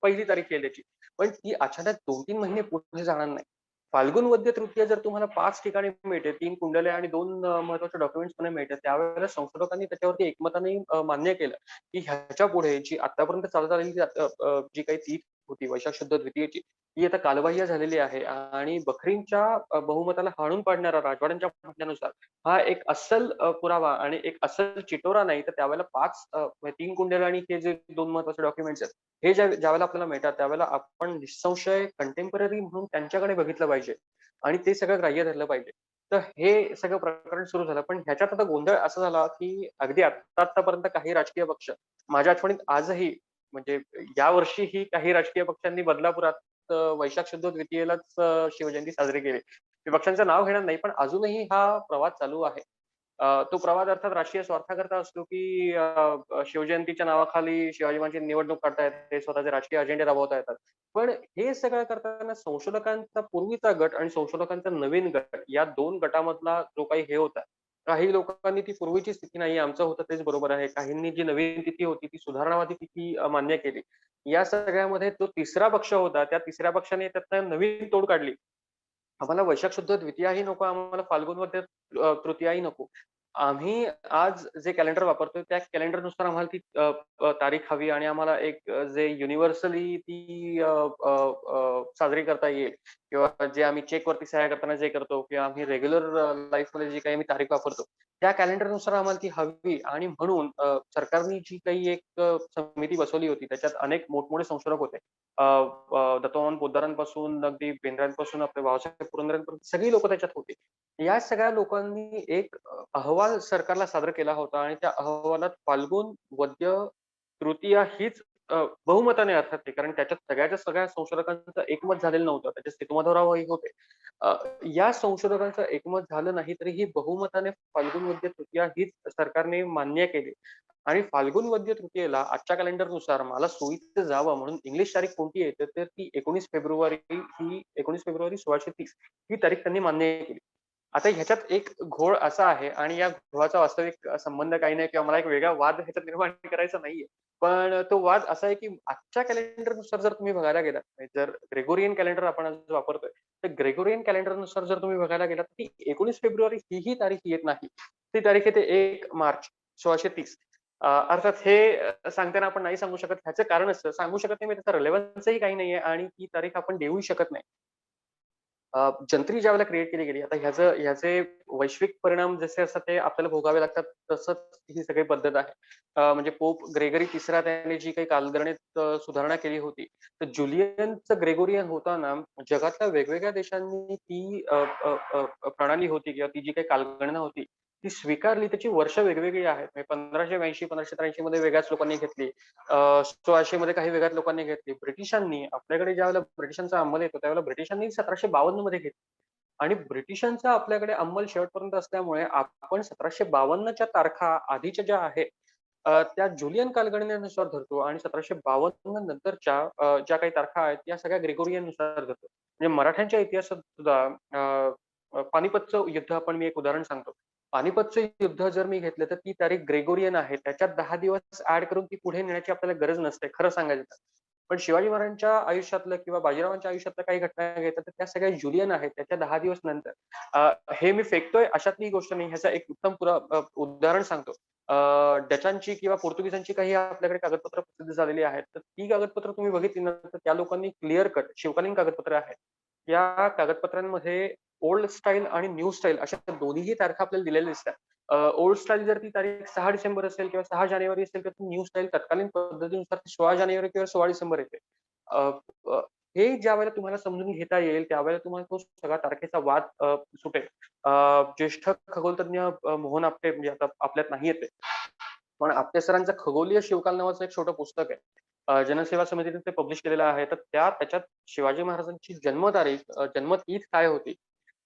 Speaker 2: पहिली तारीख येईल त्याची. पण ती अचानक 2-3 महिने पुढे जाणार नाही. फाल्गुन वद्य तृतीया जर तुम्हाला 5 ठिकाणी मिळते, 3 कुंडल्या आणि 2 महत्त्वाचे डॉक्युमेंट्स पण मिळतात. त्यावेळेला संशोधकांनी त्याच्यावरती एकमताने मान्य केलं, की ह्याच्या पुढे जी आतापर्यंत चालत आलेली जी काही तीथ होती वैशाख शुद्ध द्वितीयेची, ती आता कालबाह्य झालेली आहे आणि बखरींच्या बहुमताला हाणून पाडणारा राजवाड्यांच्या म्हणण्यानुसार हा एक अस्सल पुरावा आणि एक अस्सल चिटोरा नाही तर त्यावेळेला 3 कुंडल्या आणि हे जे 2 महत्त्वाचे डॉक्युमेंट्स आहेत, हे ज्यावेळेला आपल्याला मिळतात त्यावेळेला आपण निःसंशय कंटेम्पररी म्हणून त्यांच्याकडे बघितलं पाहिजे आणि ते सगळं ग्राह्य धरलं पाहिजे. तर हे सगळं प्रकरण सुरू झालं. पण ह्याच्यात आता गोंधळ असा झाला, की अगदी आत्तापर्यंत काही राजकीय पक्ष माझ्या आठवणीत आजही म्हणजे यावर्षीही काही राजकीय पक्षांनी बदलापुरात वैशाख शुद्ध द्वितीयेलाच शिवजयंती साजरी केली. मी पक्षांचं नाव घेणार नाही, पण अजूनही हा प्रवाद चालू आहे. तो प्रवाद अर्थात राष्ट्रीय स्वार्थाकरता असतो, की शिवजयंतीच्या नावाखाली शिवाजी महाराजांची निवडणूक काढता येते, स्वतःचे राजकीय अजेंडे राबवता येतात. पण हे सगळं करताना संशोधकांचा पूर्वीचा गट आणि संशोधकांचा नवीन गट या 2 गटामधला जो काही हे होता, काही लोकांनी ती पूर्वीची स्थिती नाही आमचं होतं तेच बरोबर आहे. काहींनी जी नवीन तिथी होती ती सुधारणावादी तिथी मान्य केली. या सगळ्यामध्ये जो तिसरा पक्ष होता, त्या तिसऱ्या पक्षाने त्यातनं नवीन तोड काढली. आम्हाला वैशाख शुद्ध द्वितीयाही नको, आम्हाला फाल्गुन वद्य तृतीयाही नको. आम्ही आज जे कॅलेंडर वापरतोय त्या कॅलेंडरनुसार आम्हाला ती तारीख हवी आणि आम्हाला एक जे युनिव्हर्सली ती साजरी करता येईल किंवा जे आम्ही चेकवरती सह्या करताना जे करतो किंवा आम्ही रेग्युलर लाईफमध्ये जी काही आम्ही तारीख वापरतो, त्या कॅलेंडरनुसार आम्हाला ती हवी आणि म्हणून सरकारने जी काही एक समिती बसवली होती त्याच्यात अनेक मोठमोठे संशोधक होते. दत्तवान पोद्दारांपासून अगदी बेंद्रांपासून आपले बाबासाहेब पुरंदरेंपर्यंत सगळी लोकं त्याच्यात होती. या सगळ्या लोकांनी एक अहवाल सरकारला सादर केला होता आणि त्या अहवालात फाल्गुन वद्य तृतीया हीच बहुमताने अर्थात ते कारण त्याच्यात सगळ्याच्या सगळ्या संशोधकांचं एकमत झालेलं नव्हतं. त्याच्यात सेतुमाधवरावही होते. अ, या संशोधकांचं एकमत झालं नाही तरीही बहुमताने फाल्गुन वद्य तृतीया हीच सरकारने मान्य केली. आणि फाल्गुन वद्य तृतीयेला आजच्या कॅलेंडरनुसार मला सोयीचं जावं म्हणून इंग्लिश तारीख कोणती येते तर ती 19 फेब्रुवारी ही 19 फेब्रुवारी 1630 ही तारीख त्यांनी मान्य केली. आता ह्याच्यात एक घोळ असा आहे आणि या घोळाचा वास्तविक संबंध काही नाही किंवा मला एक वेगळा वाद ह्याच्यात निर्माण करायचा नाहीये. पण तो वाद असा आहे की आजच्या कॅलेंडरनुसार जर तुम्ही बघायला गेलात, जर ग्रेगोरियन कॅलेंडर आपण आज वापरतोय, तर ग्रेगोरियन कॅलेंडरनुसार जर तुम्ही बघायला गेलात, ती 19 फेब्रुवारी ही तारीख येत नाही. ती तारीख येते 1 मार्च 1630. अर्थात हे सांगताना आपण नाही सांगू शकत. ह्याचं कारण असं सांगू शकत नाही म्हणजे त्याचा रिलेव्हन्सही काही नाहीये आणि ती तारीख आपण देऊही शकत नाही. जंत्री ज्यावेळेला क्रिएट केली गेली, आता ह्याचे वैश्विक परिणाम जसे असतात ते आपल्याला भोगावे लागतात, तसंच ही सगळी पद्धत आहे. म्हणजे पोप ग्रेगरी तिसरा त्याने जी काही कालगणनेत सुधारणा केली होती, तर जुलियनचं ग्रेगोरियन होताना जगातल्या वेगवेगळ्या देशांनी ती प्रणाली होती किंवा ती जी काही कालगणना होती, ती स्वीकारली. त्याची वर्ष वेगवेगळी आहेत. म्हणजे 1582, 1583 मध्ये वेगळ्याच लोकांनी घेतली. 1600 मध्ये काही वेगळ्याच लोकांनी घेतली. ब्रिटिशांनी आपल्याकडे ज्यावेळेला ब्रिटिशांचा अंमल येतो, त्यावेळेला ब्रिटिशांनी 1752 मध्ये घेतली आणि ब्रिटिशांचा आपल्याकडे अंमल शेवटपर्यंत असल्यामुळे आपण 1752च्या तारखा आधीच्या ज्या आहेत, त्या जुलियन कालगणनेनुसार धरतो आणि 1752 नंतरच्या ज्या काही तारखा आहेत, त्या सगळ्या ग्रेगोरियन नुसार धरतो. म्हणजे मराठ्यांच्या इतिहासात सुद्धा पानिपतचं युद्ध आपण मी एक उदाहरण सांगतो. पानिपतचं युद्ध जर मी घेतलं तर ती तारीख ग्रेगोरियन आहे. त्याच्यात 10 दिवस ऍड करून ती पुढे नेण्याची आपल्याला गरज नसते, खरं सांगायचं तर. पण शिवाजी महाराजांच्या आयुष्यातलं किंवा बाजीरावांच्या आयुष्यातल्या काही घटना घेतल्या तर त्या सगळ्या जुलियन आहेत. त्याच्या 10 दिवस नंतर. हे मी फेकतोय अशातली गोष्ट नाही. ह्याचा एक उत्तम उदाहरण सांगतो. डचांची किंवा पोर्तुगीजांची काही आपल्याकडे कागदपत्र प्रसिद्ध झालेली आहेत. तर ती कागदपत्र तुम्ही बघितली ना, तर त्या लोकांनी क्लिअर कट शिवकालीन कागदपत्र आहेत. या कागदपत्रांमध्ये ओल्ड स्टाईल आणि न्यू स्टाईल अशा दोन्हीही तारखा आपल्याला दिलेल्या दिसतात. ओल्ड स्टाईल जर ती तारीख 6 डिसेंबर असेल किंवा 6 जानेवारी असेल, तर ती न्यू स्टाईल तत्कालीन पद्धतीनुसार 16 जानेवारी किंवा 16 डिसेंबर येते. अ, अ, हे ज्यावेळेला तुम्हाला समजून घेता येईल, त्यावेळेला तुम्हाला तो सगळा तारखेचा वाद सुटेल. ज्येष्ठ खगोलतज्ञ मोहन आपटे म्हणजे आता आपल्यात नाहीये ते. पण आपटे सरांचं खगोलीय शिवकाल नावाचं एक छोटं पुस्तक आहे. जनसेवा समितीने ते पब्लिश केलेलं आहे. तर त्याच्यात शिवाजी महाराजांची जन्मतारीख, जन्मतिथी काय होती?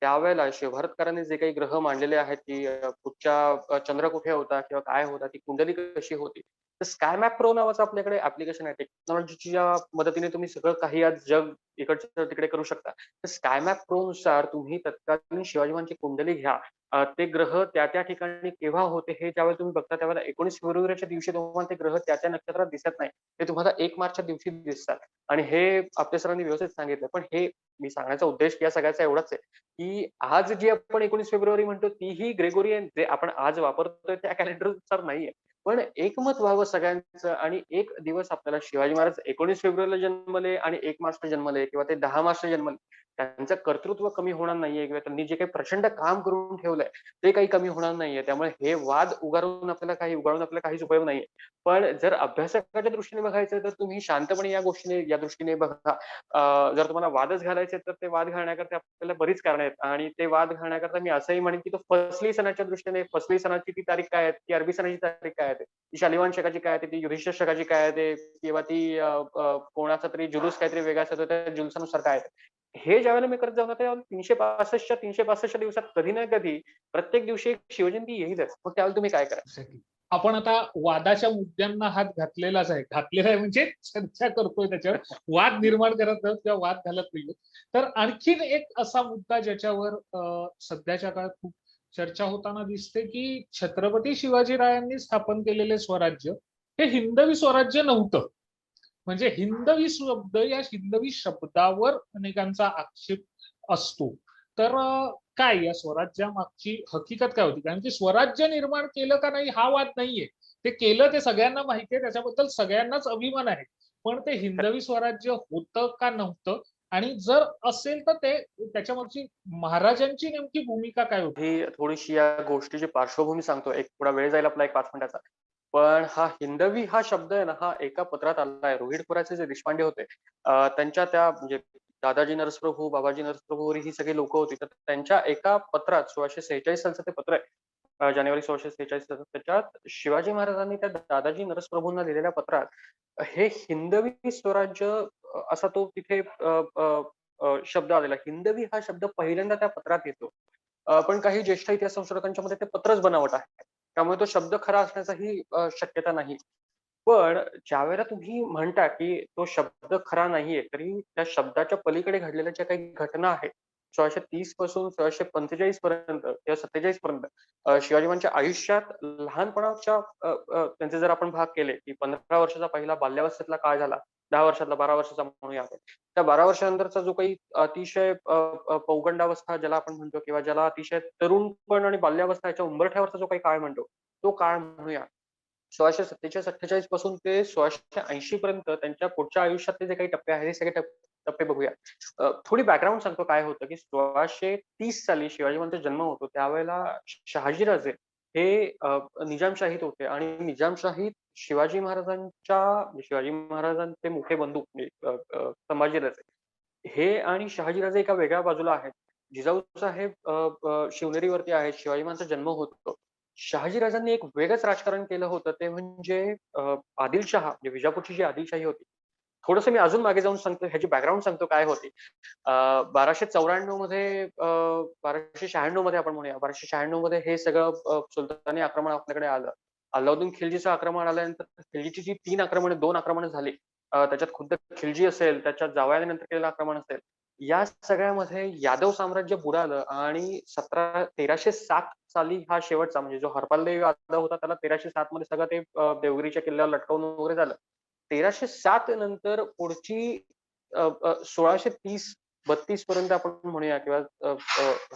Speaker 2: त्यावेळेला शिवभारतकरांनी जे काही ग्रह मांडलेले आहेत, की कुठच्या चंद्र कुठे होता किंवा काय होता, ती कुंडली कशी होती. तर स्काय मॅप प्रो नावाचं आपल्याकडे ॲप्लिकेशन आहे. टेक्नॉलॉजीच्या मदतीने तुम्ही सगळं काही आज जग इकडचं तिकडे करू शकता. तर स्काय मॅप प्रो नुसार तुम्ही तत्कालीन शिवाजी महाराजांची कुंडली घ्या. ते ग्रह त्या ठिकाणी केव्हा होते हे ज्यावेळेला तुम्ही बघता त्यावेळेला 19 फेब्रुवारीच्या दिवशी तुम्हाला ते ग्रह त्या नक्षत्रात दिसत नाही. ते तुम्हाला 1 मार्चच्या दिवशी दिसतात आणि हे आपटे सरांनी व्यवस्थित सांगितलं. पण हे मी सांगण्याचा उद्देश या सगळ्याचा एवढाच आहे, की आज जी आपण 19 फेब्रुवारी म्हणतो तीही ग्रेगोरियन जे आपण आज वापरतोय त्या कॅलेंडरनुसार नाहीये. पण एकमत व्हावं सगळ्यांचं आणि एक दिवस आपल्याला शिवाजी महाराज 19 फेब्रुवारीला जन्मले आणि 1 मार्चला जन्मले किंवा ते 10 मार्चला जन्मले. त्यांचं कर्तृत्व कमी होणार नाहीये किंवा त्यांनी जे काही प्रचंड काम करून ठेवलंय, ते काही कमी होणार नाहीये. त्यामुळे हे वाद उगारून आपल्याला काहीच उपयोग नाहीये. पण जर अभ्यासकाच्या दृष्टीने बघायचं तर तुम्ही शांतपणे या दृष्टीने बघा. जर तुम्हाला वादच घालायचे तर ते वाद घालण्याकरता आपल्याला बरीच कारणं आहेत आणि ते वाद घालण्याकरता मी असंही म्हणेन की तो फसली सणाच्या दृष्टीने फसली सणाची ती तारीख काय आहे, ती अरबी सणाची तारीख काय आहे, ती शालिवाहन शकाची काय आहे, ती युधिष्ठिर शकाची काय आहे किंवा ती कोणाचा तरी जुलूस काहीतरी वेगळा असतो त्या जुलुसानुसार काय आहे. हे ज्यावेळेला मी करत जाऊ ना, तेव्हा 365च्या दिवसात कधी ना कधी प्रत्येक दिवशी एक शिवजयंती येईलच. मग त्यावेळेला तुम्ही काय करा?
Speaker 1: Exactly. आपण आता वादाच्या मुद्द्यांना हात घातलेलाच आहे. घातलेला आहे म्हणजे चर्चा करतोय त्याच्यावर. वाद निर्माण करत आहोत किंवा वाद घालत नाहीये. तर आणखीन एक असा मुद्दा ज्याच्यावर सध्याच्या काळात खूप चर्चा होताना दिसते की छत्रपती शिवाजीरायांनी स्थापन केलेले स्वराज्य हे हिंदवी स्वराज्य नव्हतं. म्हणजे हिंदवी शब्द या हिंदवी शब्दावर अनेकांचा आक्षेप असतो. तर काय या स्वराज्यामागची हकीकत काय होती? कारण की स्वराज्य निर्माण केलं का नाही हा वाद नाहीये. ते केलं ते सगळ्यांना माहिती आहे, त्याच्याबद्दल सगळ्यांनाच अभिमान आहे. पण ते हिंदवी स्वराज्य होतं का नव्हतं? आणि जर असेल तर ते त्याच्यामागची महाराजांची नेमकी भूमिका काय होती?
Speaker 2: ही थोडीशी या गोष्टीची पार्श्वभूमी सांगतो. एक थोडा वेळ जाईल आपला, एक 5 मिनिटाचा. पण हा हिंदवी हा शब्द आहे ना, हा एका पत्रात आलाय. रोहिड खोऱ्याचे जे देशपांडे होते, त्यांच्या त्या म्हणजे दादाजी नरसप्रभू, बाबाजी नरसप्रभू ही सगळी लोक होती. तर त्यांच्या एका पत्रात 1646 सालचं ते पत्र आहे. जानेवारी 1646 सालचं. त्याच्यात शिवाजी महाराजांनी त्या दादाजी नरसप्रभूंना लिहिलेल्या पत्रात हे हिंदवी स्वराज्य असा तो तिथे शब्द आलेला. हिंदवी हा शब्द पहिल्यांदा त्या पत्रात येतो. पण काही ज्येष्ठ इतिहास संशोधकांच्या मते ते पत्रच बनावट आहे. त्यामुळे तो शब्द खरा असण्याचाही शक्यता नाही. पण ज्यावेळेला तुम्ही म्हणता, की तो शब्द खरा नाहीये, तरी त्या शब्दाच्या पलीकडे घडलेल्या ज्या काही घटना आहेत, 1630 पासून 1645 पर्यंत किंवा 47 पर्यंत शिवाजी महाराजांच्या आयुष्यात लहानपणाच्या त्यांचे जर आपण भाग केले, की 15 वर्षाचा पहिला बाल्यावस्थेतला काळ झाला, 10 वर्षातला, 12 वर्षाचा म्हणूया आपण. त्या 12 वर्षानंतरचा जो काही अतिशय पौगंडावस्था ज्याला आपण म्हणतो किंवा ज्याला अतिशय तरुणपण आणि बाल्यावस्था याच्या उंबरठ्यावरचा जो काही काळ म्हणतो, तो काळ म्हणूया. 1647-48 पासून ते 1680 पर्यंत त्यांच्या पुढच्या आयुष्यातले जे काही टप्पे आहेत, हे सगळे टप्पे बघूया. थोडी बॅकग्राऊंड सांगतो काय होतं, की 1630 साली शिवाजी महाराजांचा जन्म होतो. त्यावेळेला शहाजीराजे हे निजामशाहीत होते आणि निजामशाहीत शिवाजी महाराजांचे मोठे बंधू म्हणजे संभाजीराजे हे आणि शहाजीराजे एका वेगळ्या बाजूला आहेत. जिजाऊ साहेब शिवनेरीवरती आहेत. शिवाजी महाराजांचा जन्म होतो. शहाजीराजांनी एक वेगळंच राजकारण केलं होतं. ते म्हणजे आदिलशहा म्हणजे विजापूरची जी आदिलशाही होती. थोडंसं मी अजून मागे जाऊन सांगतो, ह्याची बॅकग्राऊंड सांगतो काय होती. 1294 मध्ये 1296 मध्ये आपण म्हणूया. 1296 मध्ये हे सगळं सुलतानी आक्रमण आपल्याकडे आलं. अल्लाउद्दीन खिल्जीचं आक्रमण आल्यानंतर खिल्जीची जी 3 आक्रमणे, 2 आक्रमणे झाली. त्याच्यात खुद्द खिल्जी असेल, त्याच्या जावयानंतर केलेलं आक्रमण असेल. या सगळ्यामध्ये यादव साम्राज्य बुडालं आणि 1307 साली हा शेवटचा म्हणजे जो हरपल्ली यादव होता त्याला 1307 मध्ये सगळं ते देवगिरीच्या किल्ल्यावर लटकवून वगैरे झालं. 1307 नंतर पुढची 1630-32 पर्यंत आपण म्हणूया किंवा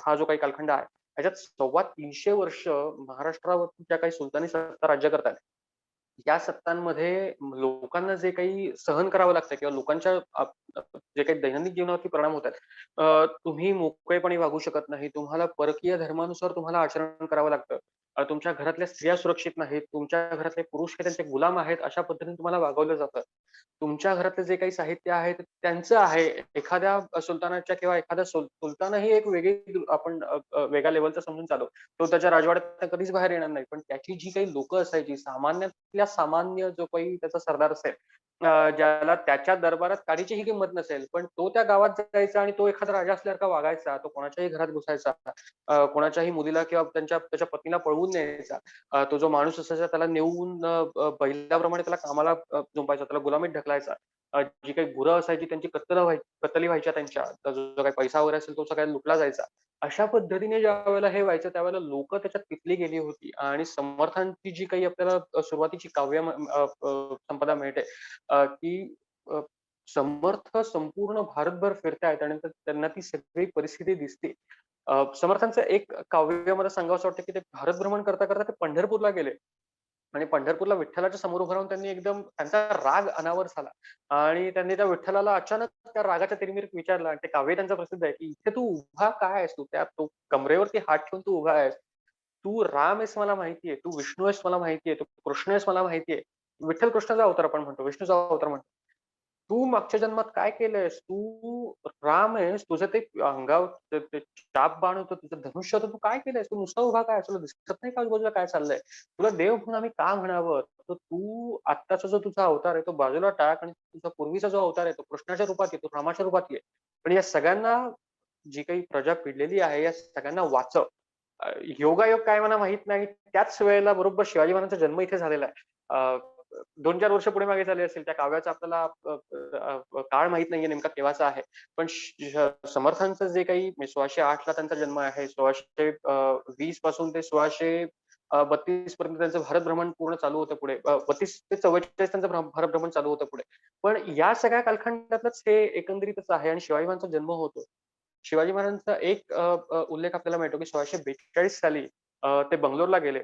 Speaker 2: हा जो काही कालखंड आहे, त्याच्यात 325 वर्ष महाराष्ट्रावरती ज्या काही सुलतानी सत्ता राज्य करतात, या सत्तांमध्ये लोकांना जे काही सहन करावं लागतं किंवा लोकांच्या जे काही दैनंदिन जीवनावरती परिणाम होतात, तुम्ही मोकळेपणे वागू शकत नाही. तुम्हाला परकीय धर्मानुसार तुम्हाला आचरण करावं लागतं. तुमच्या घरातल्या स्त्रिया सुरक्षित नाहीत. तुमच्या घरातले पुरुष हे त्यांचे गुलाम आहेत, अशा पद्धतीने तुम्हाला वागवलं जातं. तुमच्या घरातलं जे काही साहित्य आहे ते त्यांचं आहे. एखाद्या सुलतानाच्या किंवा एखादा सुलतानही एक वेगळी आपण वेगळ्या लेव्हलचा समजून चालू. तो त्याच्या राजवाड्यातनं कधीच बाहेर येणार नाही. पण त्याची जी काही लोकं असायची, सामान्यातल्या सामान्य जो काही त्याचा सरदार असेल, ज्याला त्याच्या दरबारात काडीचीही किंमत नसेल, पण तो त्या गावात जायचा आणि तो एखादा राजा असल्यासारखा वागायचा. तो कोणाच्याही घरात घुसायचा. कोणाच्याही मुलीला किंवा त्याच्या पत्नीला पळवून न्यायचा. तो जो माणूस असायचा त्याला नेऊन बैलाप्रमाणे त्याला कामाला जुंपायचा. त्याला गुलामीत ढकलायचा. जी काही गुरं असायची त्यांची कत्तली व्हायच्या त्यांच्या. जो काही पैसा वगैरे असेल तो सगळा लुटला जायचा. अशा पद्धतीने ज्यावेळेला हे व्हायचं त्यावेळेला लोकं त्याच्यात पिचली गेली होती आणि समर्थांची जी काही आपल्याला सुरुवातीची संपदा मिळते, की अ, समर्थ संपूर्ण भारतभर फिरतायत आणि त्यांना ती सगळी परिस्थिती दिसते. समर्थांचं एक काव्य मला सांगावसं वाटतं, की ते भारत भ्रमण करता ते पंढरपूरला गेले आणि पंढरपूरला विठ्ठलाच्या समोर उभं राहून त्यांनी एकदम त्यांचा राग अनावर झाला आणि त्यांनी त्या विठ्ठलाला अचानक त्या रागाच्या तिरिमिरीत विचारलं आणि ते काव्य त्यांचं प्रसिद्ध आहे, की "इथे तू उभा काय आहेस तू? त्या तू कमरेवरती हात ठेवून तू उभा आहेस. तू राम आहेस मला माहिती आहे. तू विष्णू आहेस मला माहिती आहे. तू कृष्ण आहेस मला माहिती आहे." विठ्ठल कृष्णाचा अवतार आपण म्हणतो, विष्णूचा अवतार म्हणतो. तू मागच्या जन्मात काय केलंयस? तू राम आहेस. तुझं ते अंगावर ते चाप बाण होतं, तुझं धनुष्य होतं. तू काय केलंयस? तू नुसता उभा काय? तुला दिसत नाही का आजूबाजूला काय चाललंय? तुला देव म्हणून आम्ही का म्हणावं? तर तू आत्ताचा जो तुझा अवतार आहे तो बाजूला टाक आणि तुझा पूर्वीचा जो अवतार आहे तो कृष्णाच्या रूपात ये, तो रामाच्या रूपात ये. पण या सगळ्यांना जी काही प्रजा पिडलेली आहे, या सगळ्यांना वाचव. योगायोग काय मला माहित नाही. त्याच वेळेला बरोबर शिवाजी महाराजांचा जन्म इथे झालेला आहे. 2-4 वर्ष पुढे मागे झाले असेल. त्या काव्याचा आपल्याला काळ माहीत नाहीये नेमका केव्हाचा आहे. पण समर्थांचं जे काही 1608 ला त्यांचा जन्म आहे. 1620 पासून ते 1632 पर्यंत त्यांचं भारत भ्रमण पूर्ण चालू होतं पुढे. 32 ते 44 त्यांचं भारत भ्रमण चालू होतं पुढे. पण या सगळ्या कालखंडातच हे एकंदरीतच आहे आणि शिवाजी महाराजांचा जन्म होतो. शिवाजी महाराजांचा एक उल्लेख आपल्याला मिळतो, की 1642 साली ते बंगलोरला गेले.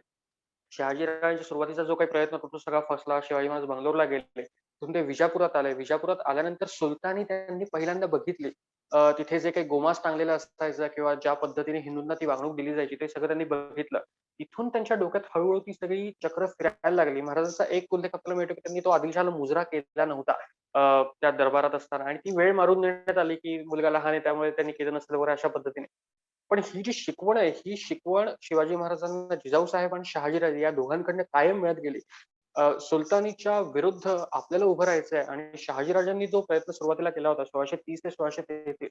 Speaker 2: शहाजीराजांच्या सुरुवातीचा जो काही प्रयत्न होता तो सगळा फसला. शिवाजी महाराज बंगलोरला गेले. तिथून ते विजापुरात आले. विजापुरात आल्यानंतर सुलतानी त्यांनी पहिल्यांदा बघितली. तिथे जे काही गोमांस टांगलेलं असायचं किंवा ज्या पद्धतीने हिंदूंना ती वागणूक दिली जायची ते सगळं त्यांनी बघितलं. तिथून त्यांच्या डोक्यात हळू ती सगळी चक्र फिरायला लागली. महाराजांचा एक उल्लेख आपल्याला मिळतो, की त्यांनी तो आदिलशहाला मुजरा केला नव्हता. त्या दरबारात असताना आणि ती वेळ मारून देण्यात आली, की मुलगा लहान आहे त्यामुळे त्यांनी केलं नसेल वगैरे अशा पद्धतीने. पण ही जी शिकवण आहे, ही शिकवण शिवाजी महाराजांना जिजाऊ साहेब आणि शहाजीराजे या दोघांकडनं कायम मिळत गेली. सुलतानीच्या विरुद्ध आपल्याला उभं राहायचंय आणि शहाजीराजांनी जो प्रयत्न सुरुवातीला केला होता 1630 ते 1633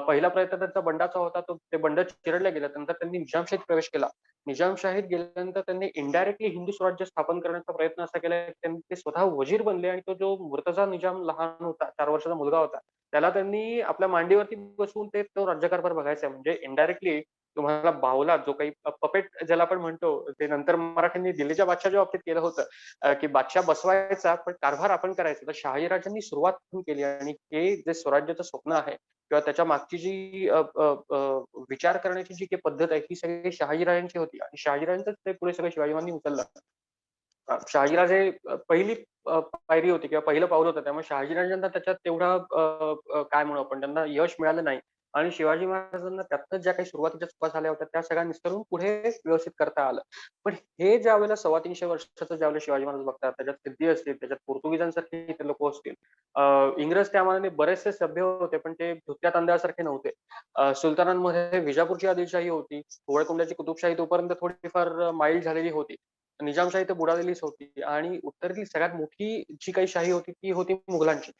Speaker 2: पहिला प्रयत्न त्यांचा बंडाचा होता. ते बंड चिरडल्या गेलं. नंतर त्यांनी निजामशाहीत प्रवेश केला. निजामशाहीत गेल्यानंतर त्यांनी इनडायरेक्टली हिंदू स्वराज्य स्थापन करण्याचा प्रयत्न असा केला, की त्यांनी ते स्वतः वजीर बनले आणि तो जो मुर्तजा निजाम लहान होता, 4 वर्षाचा मुलगा होता. त्याला त्यांनी आपल्या मांडीवरती बसवून तो राज्यकारभार बघायचा. म्हणजे इनडायरेक्टली तुम्हाला बावला जो काही पपेट ज्याला आपण म्हणतो, ते नंतर मराठ्यांनी दिल्लीच्या बादशहाच्या बाबतीत केलं होतं. की बादशाह बसवायचा पण कारभार आपण करायचा. तर शहाजीराजांनी सुरुवात तिथून केली आणि हे जे स्वराज्याचं स्वप्न आहे किंवा त्याच्या मागची जी विचार करण्याची जी काही पद्धत आहे, ही सगळी शहाजीराजांची होती आणि शहाजीराजांचंच ते पुढे सगळं शिवाजी महाराजांनी उचललं. शहाजीराजे पहिली पायरी होती किंवा पहिलं पाऊल होतं. त्यामुळे शहाजीराजांना त्याच्यात तेवढा काय म्हणू आपण त्यांना यश मिळालं नाही आणि शिवाजी महाराजांना त्यातनं ज्या काही सुरुवातीच्या चुका झाल्या होत्या, त्या सगळ्या निस्तरून पुढे व्यवस्थित करता आलं. पण हे ज्यावेळेला 325 वर्षाचं ज्यावेळेला शिवाजी महाराज बघतात, त्याच्यात सिद्धी असतील, त्याच्यात पोर्तुगीजांसारखे ते लोकं असतील. इंग्रज त्या मानाने बरेचसे सभ्य होते, पण ते धुतल्या तांदळासारखे नव्हते. सुलतानांमध्ये विजापूरची आदिलशाही होती. गोवळकोंड्याची कुतुबशाही तोपर्यंत थोडीफार माईल्ड झालेली होती. निजामशाही तर बुडालेलीच होती आणि उत्तरेतील सगळ्यात मोठी जी काही शाही होती ती होती मुघलांची.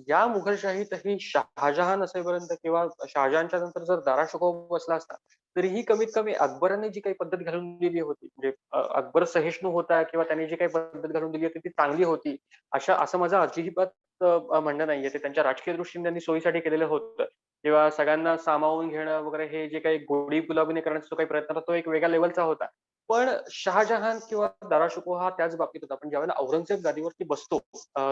Speaker 2: या मुघलशाहीतही शहाजहान असेपर्यंत किंवा शहाजहानच्या नंतर जर दाराशुकोव बसला असता, तरीही कमीत कमी अकबराने जी काही पद्धत घालून दिली होती, म्हणजे अकबर सहिष्णू होता किंवा त्यांनी जी काही पद्धत घालून दिली होती ती चांगली होती. असं माझं अजिबात म्हणणं नाहीये. ते त्यांच्या राजकीय दृष्टीने त्यांनी सोयीसाठी केलेलं होतं किंवा सगळ्यांना सामावून घेणं वगैरे हे जे काही गोडी गुलाबीने करण्याचा जो काही प्रयत्न होता तो एक वेगळ्या लेव्हलचा होता. पण शहाजहान किंवा दाराशुको हा त्याच बाबतीत होता. पण ज्यावेळेला औरंगजेब गादीवरती बसतो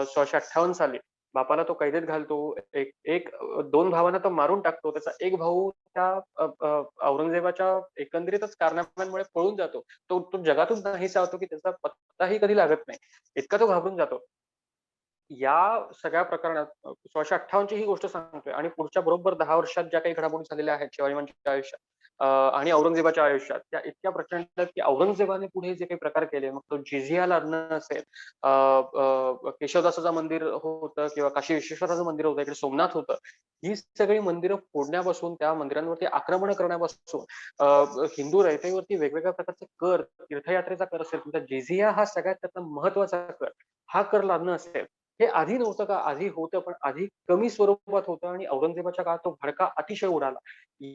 Speaker 2: 1658 साली, बापाला तो कैदेत घालतो. एक एक 2 भावांना तो मारून टाकतो. त्याचा एक भाऊ त्या अ, अ, औरंगजेबाच्या एकंदरीतच कारनाम्यांमुळे पळून जातो. तो तो जगातून नाहीसा होतो, की त्याचा पत्ताही कधी लागत नाही. इतका तो घाबरून जातो. या सगळ्या प्रकरणात 1658 ची ही गोष्ट सांगतोय आणि पुढच्या बरोबर 10 वर्षात ज्या काही घडामोडी झालेल्या आहेत शिवाजी महाराजांच्या आयुष्यात आणि औरंगजेबाच्या आयुष्यात त्या इतक्या प्रचंड आहेत, की औरंगजेबाने पुढे जे काही प्रकार केले, मग तो जिझिया लादणं असेल, केशवदासाचं मंदिर होतं किंवा काशी विश्वेश्वराचं मंदिर होतं, इकडे सोमनाथ होतं. ही सगळी मंदिरं फोडण्यापासून, त्या मंदिरांवरती आक्रमण करण्यापासून, हिंदू रयतेवरती वेगवेगळ्या प्रकारचे कर, तीर्थयात्रेचा कर असेल, तुमचा जिझिया हा सगळ्यात त्यातला महत्वाचा कर, हा कर लादणं असेल, हे आधी नव्हतं का? आधी होतं, पण आधी कमी स्वरूपात होतं आणि औरंगजेबाच्या काळात तो भडका अतिशय उडाला.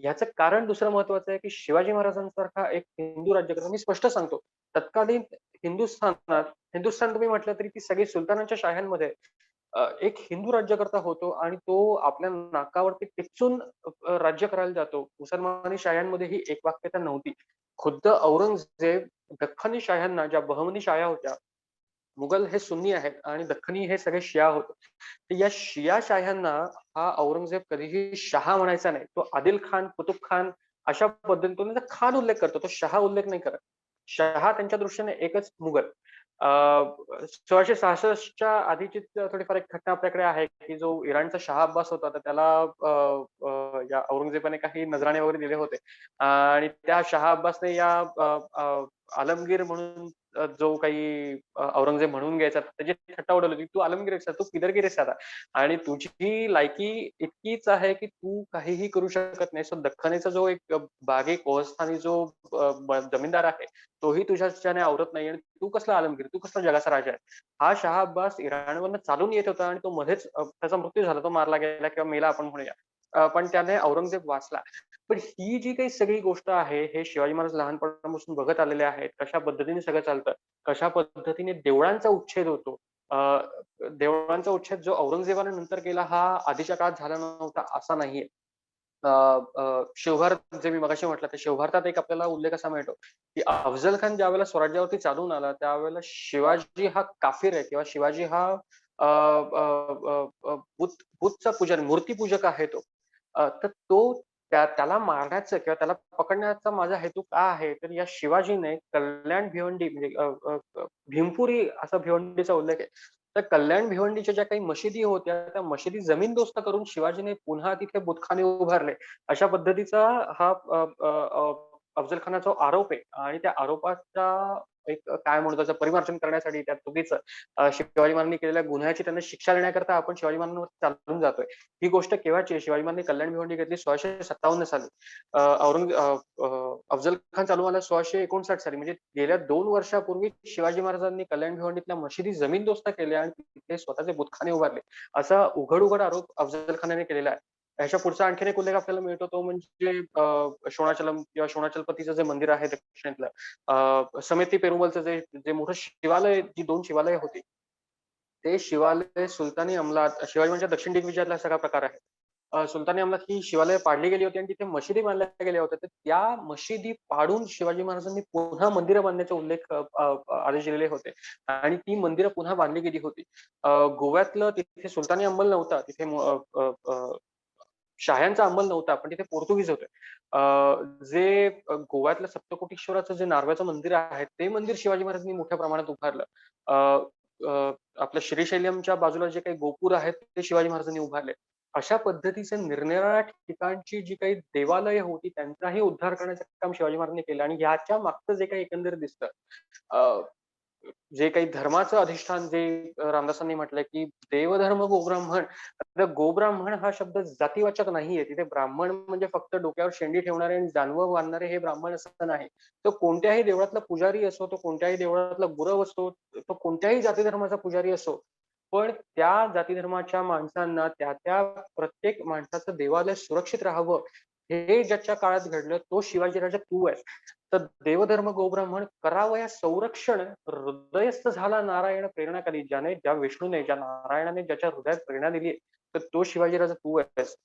Speaker 2: याचं कारण दुसरं महत्वाचं आहे, की शिवाजी महाराजांसारखा एक हिंदू राज्यकर्ता मी स्पष्ट सांगतो, तत्कालीन हिंदुस्थानात हिंदुस्थान तुम्ही म्हटलं तरी ती सगळी सुलतानांच्या शाह्यांमध्ये एक हिंदू राज्यकर्ता होतो आणि तो आपल्या नाकावरती टिचून राज्य करायला जातो. मुसलमानी शाह्यांमध्ये ही एकवाक्यता नव्हती. खुद्द औरंगजेब दख्खनी शाह्यांना, ज्या बहमनी शाह्या होत्या, मुघल हे सुन्नी आहेत आणि दख्खनी हे सगळे शिया होते. तर या शिया शाह्यांना हा औरंगजेब कधीही शहा म्हणायचा नाही. तो आदिल खान, कुतुब खान अशा पद्धतीने तो त्याचा खान उल्लेख करतो. तो शहा उल्लेख नाही करत. शहा त्यांच्या दृष्टीने एकच मुघल. 1666च्या आधीची थोडीफार एक घटना आपल्याकडे आहे, की जो इराणचा शाह अब्बास होता, तर त्याला या औरंगजेबाने काही नजराणे वगैरे दिले होते. आणि त्या शाह अब्बासने या आलमगीर म्हणून जो काही औरंगजेब म्हणून घ्यायचा त्याची थट्टा उडवली होती. तू आलमगीर आहेस, तू किधर साला आणि तुझी लायकी इतकीच आहे, की तू काहीही करू शकत नाहीस. दख्खनीचा जो एक बागी कोहस्थानी जो जमीनदार आहे, तोही तुझ्याच्याने आवरत नाही आणि तू कसला आलमगीर, तू कसला जगाचा राजा आहे. हा शाह अब्बास इराणवरनं चालून येत होता आणि तो मध्येच त्याचा मृत्यू झाला. तो मारला गेला किंवा मेला आपण म्हणूया. पण त्याने औरंगजेब वाचला. पण ही जी काही सगळी गोष्ट आहे, हे शिवाजी महाराज लहानपणापासून बघत आलेले आहेत. कशा पद्धतीने सगळं चालतं, कशा पद्धतीने देवळांचा उच्छेद होतो. अ, देवळांचा उच्छेद जो औरंगजेबाने नंतर केला हा आधीच्या काळात झाला नव्हता असा नाहीये. अ, शिवभारत जे मी मगाशी म्हटलं, ते शिवभारतात एक आपल्याला उल्लेख असा मिळतो, की अफझल खान ज्यावेळेला स्वराज्यावरती चालून आला, त्यावेळेला शिवाजी हा काफिर आहे किंवा शिवाजी हा अ, अ, अ, अ, बुतचा पुजारी, मूर्तिपूजक आहे तो. तर तो त्याला मारण्याचं किंवा त्याला पकडण्याचा माझा हेतू काय आहे, तर या शिवाजीने कल्याण भिवंडी म्हणजे भीमपुरी असा भिवंडीचा उल्लेख आहे. तर कल्याण भिवंडीच्या ज्या काही मशिदी होत्या, त्या मशिदी जमीनदोस्त करून शिवाजीने पुन्हा तिथे बुतखाने उभारले. अशा पद्धतीचा हा अफझल खानाचा आरोप आहे आणि त्या आरोपाचा एक काय म्हणू त्याचं परिमार्जन करण्यासाठी त्या चुकीचं शिवाजी महाराजांनी केलेल्या गुन्ह्याची त्यांना शिक्षा देण्याकरता आपण शिवाजी महाराजांवर चालून जातोय. ही गोष्ट केव्हाची आहे? शिवाजी महाराजांनी कल्याण भिवंडी घेतली 1657 साली. अफझल खान चालू आला 1659 साली. म्हणजे गेल्या 2 वर्षापूर्वी शिवाजी महाराजांनी कल्याण भिवंडीतल्या मशिदी जमीनदोस्त केल्या आणि तिथे स्वतःचे बुतखाने उभारले. असा उघड-उघड आरोप अफझल खानाने केलेला आहे. ह्याच्या पुढचा आणखीन एक उल्लेख आपल्याला मिळतो तो म्हणजे शोणाचलम किंवा शोणाचलपतीचं जे मंदिर आहे दक्षिणेतलं. समेती पेरुमलचं जे जे मोठं शिवालय, जी 2 शिवालय होती, ते शिवालय सुलतानी अंमलात शिवाजी म्हणजे दक्षिण दिग्विजयातला सगळा प्रकार आहे. सुलतानी अंमलात ही शिवालय पाडली गेली होती आणि तिथे मशिदी बांधल्या गेल्या होत्या. तर त्या मशिदी पाडून शिवाजी महाराजांनी पुन्हा मंदिरं बांधण्याचे उल्लेख आदेश दिलेले होते आणि ती मंदिरं पुन्हा बांधली गेली होती. गोव्यातलं तिथे सुलतानी अंमल नव्हता. तिथे शाह्यांचा अंमल नव्हता, पण तिथे पोर्तुगीज होते. जे गोव्यातलं सप्तकोटीश्वराचं जे नारव्याचं मंदिर आहे, ते मंदिर शिवाजी महाराजांनी मोठ्या प्रमाणात उभारलं. अ, आपलं श्रीशैल्यमच्या बाजूला जे काही गोपूर आहेत, ते शिवाजी महाराजांनी उभारले. अशा पद्धतीचे निरनिराळ्या ठिकाणची जी काही देवालयं होती, त्यांचाही उद्धार करण्याचं काम शिवाजी महाराजांनी केलं आणि ह्याच्या मागचं जे काही एकंदरीत दिसतं, अ, जे काही धर्माचं अधिष्ठान जे रामदासांनी म्हटलंय, की देवधर्म गोब्राह्मण. आता गोब्राह्मण हा शब्द जातीवाचक नाहीये. तिथे ब्राह्मण म्हणजे फक्त डोक्यावर शेंडी ठेवणारे आणि जानवं बांधणारे हे ब्राह्मण असं नाही. तो कोणत्याही देवळातला पुजारी असो, तो कोणत्याही देवळातला गुरव असो, तो कोणत्याही जाती धर्माचा पुजारी असो. पण त्या जाती धर्माच्या माणसांना त्या प्रत्येक माणसाचं देवालय सुरक्षित राहावं, हे ज्याच्या काळात घडलं तो शिवाजीराजा तू आहेस. तर देवधर्म गोब्राह्मण करावया संरक्षण हृदयस्थ झाला नारायण प्रेरणाखाली. ज्या विष्णूने, ज्या नारायणाने ज्याच्या हृदयात प्रेरणा दिली, तर तो शिवाजीराजा तू आहेस.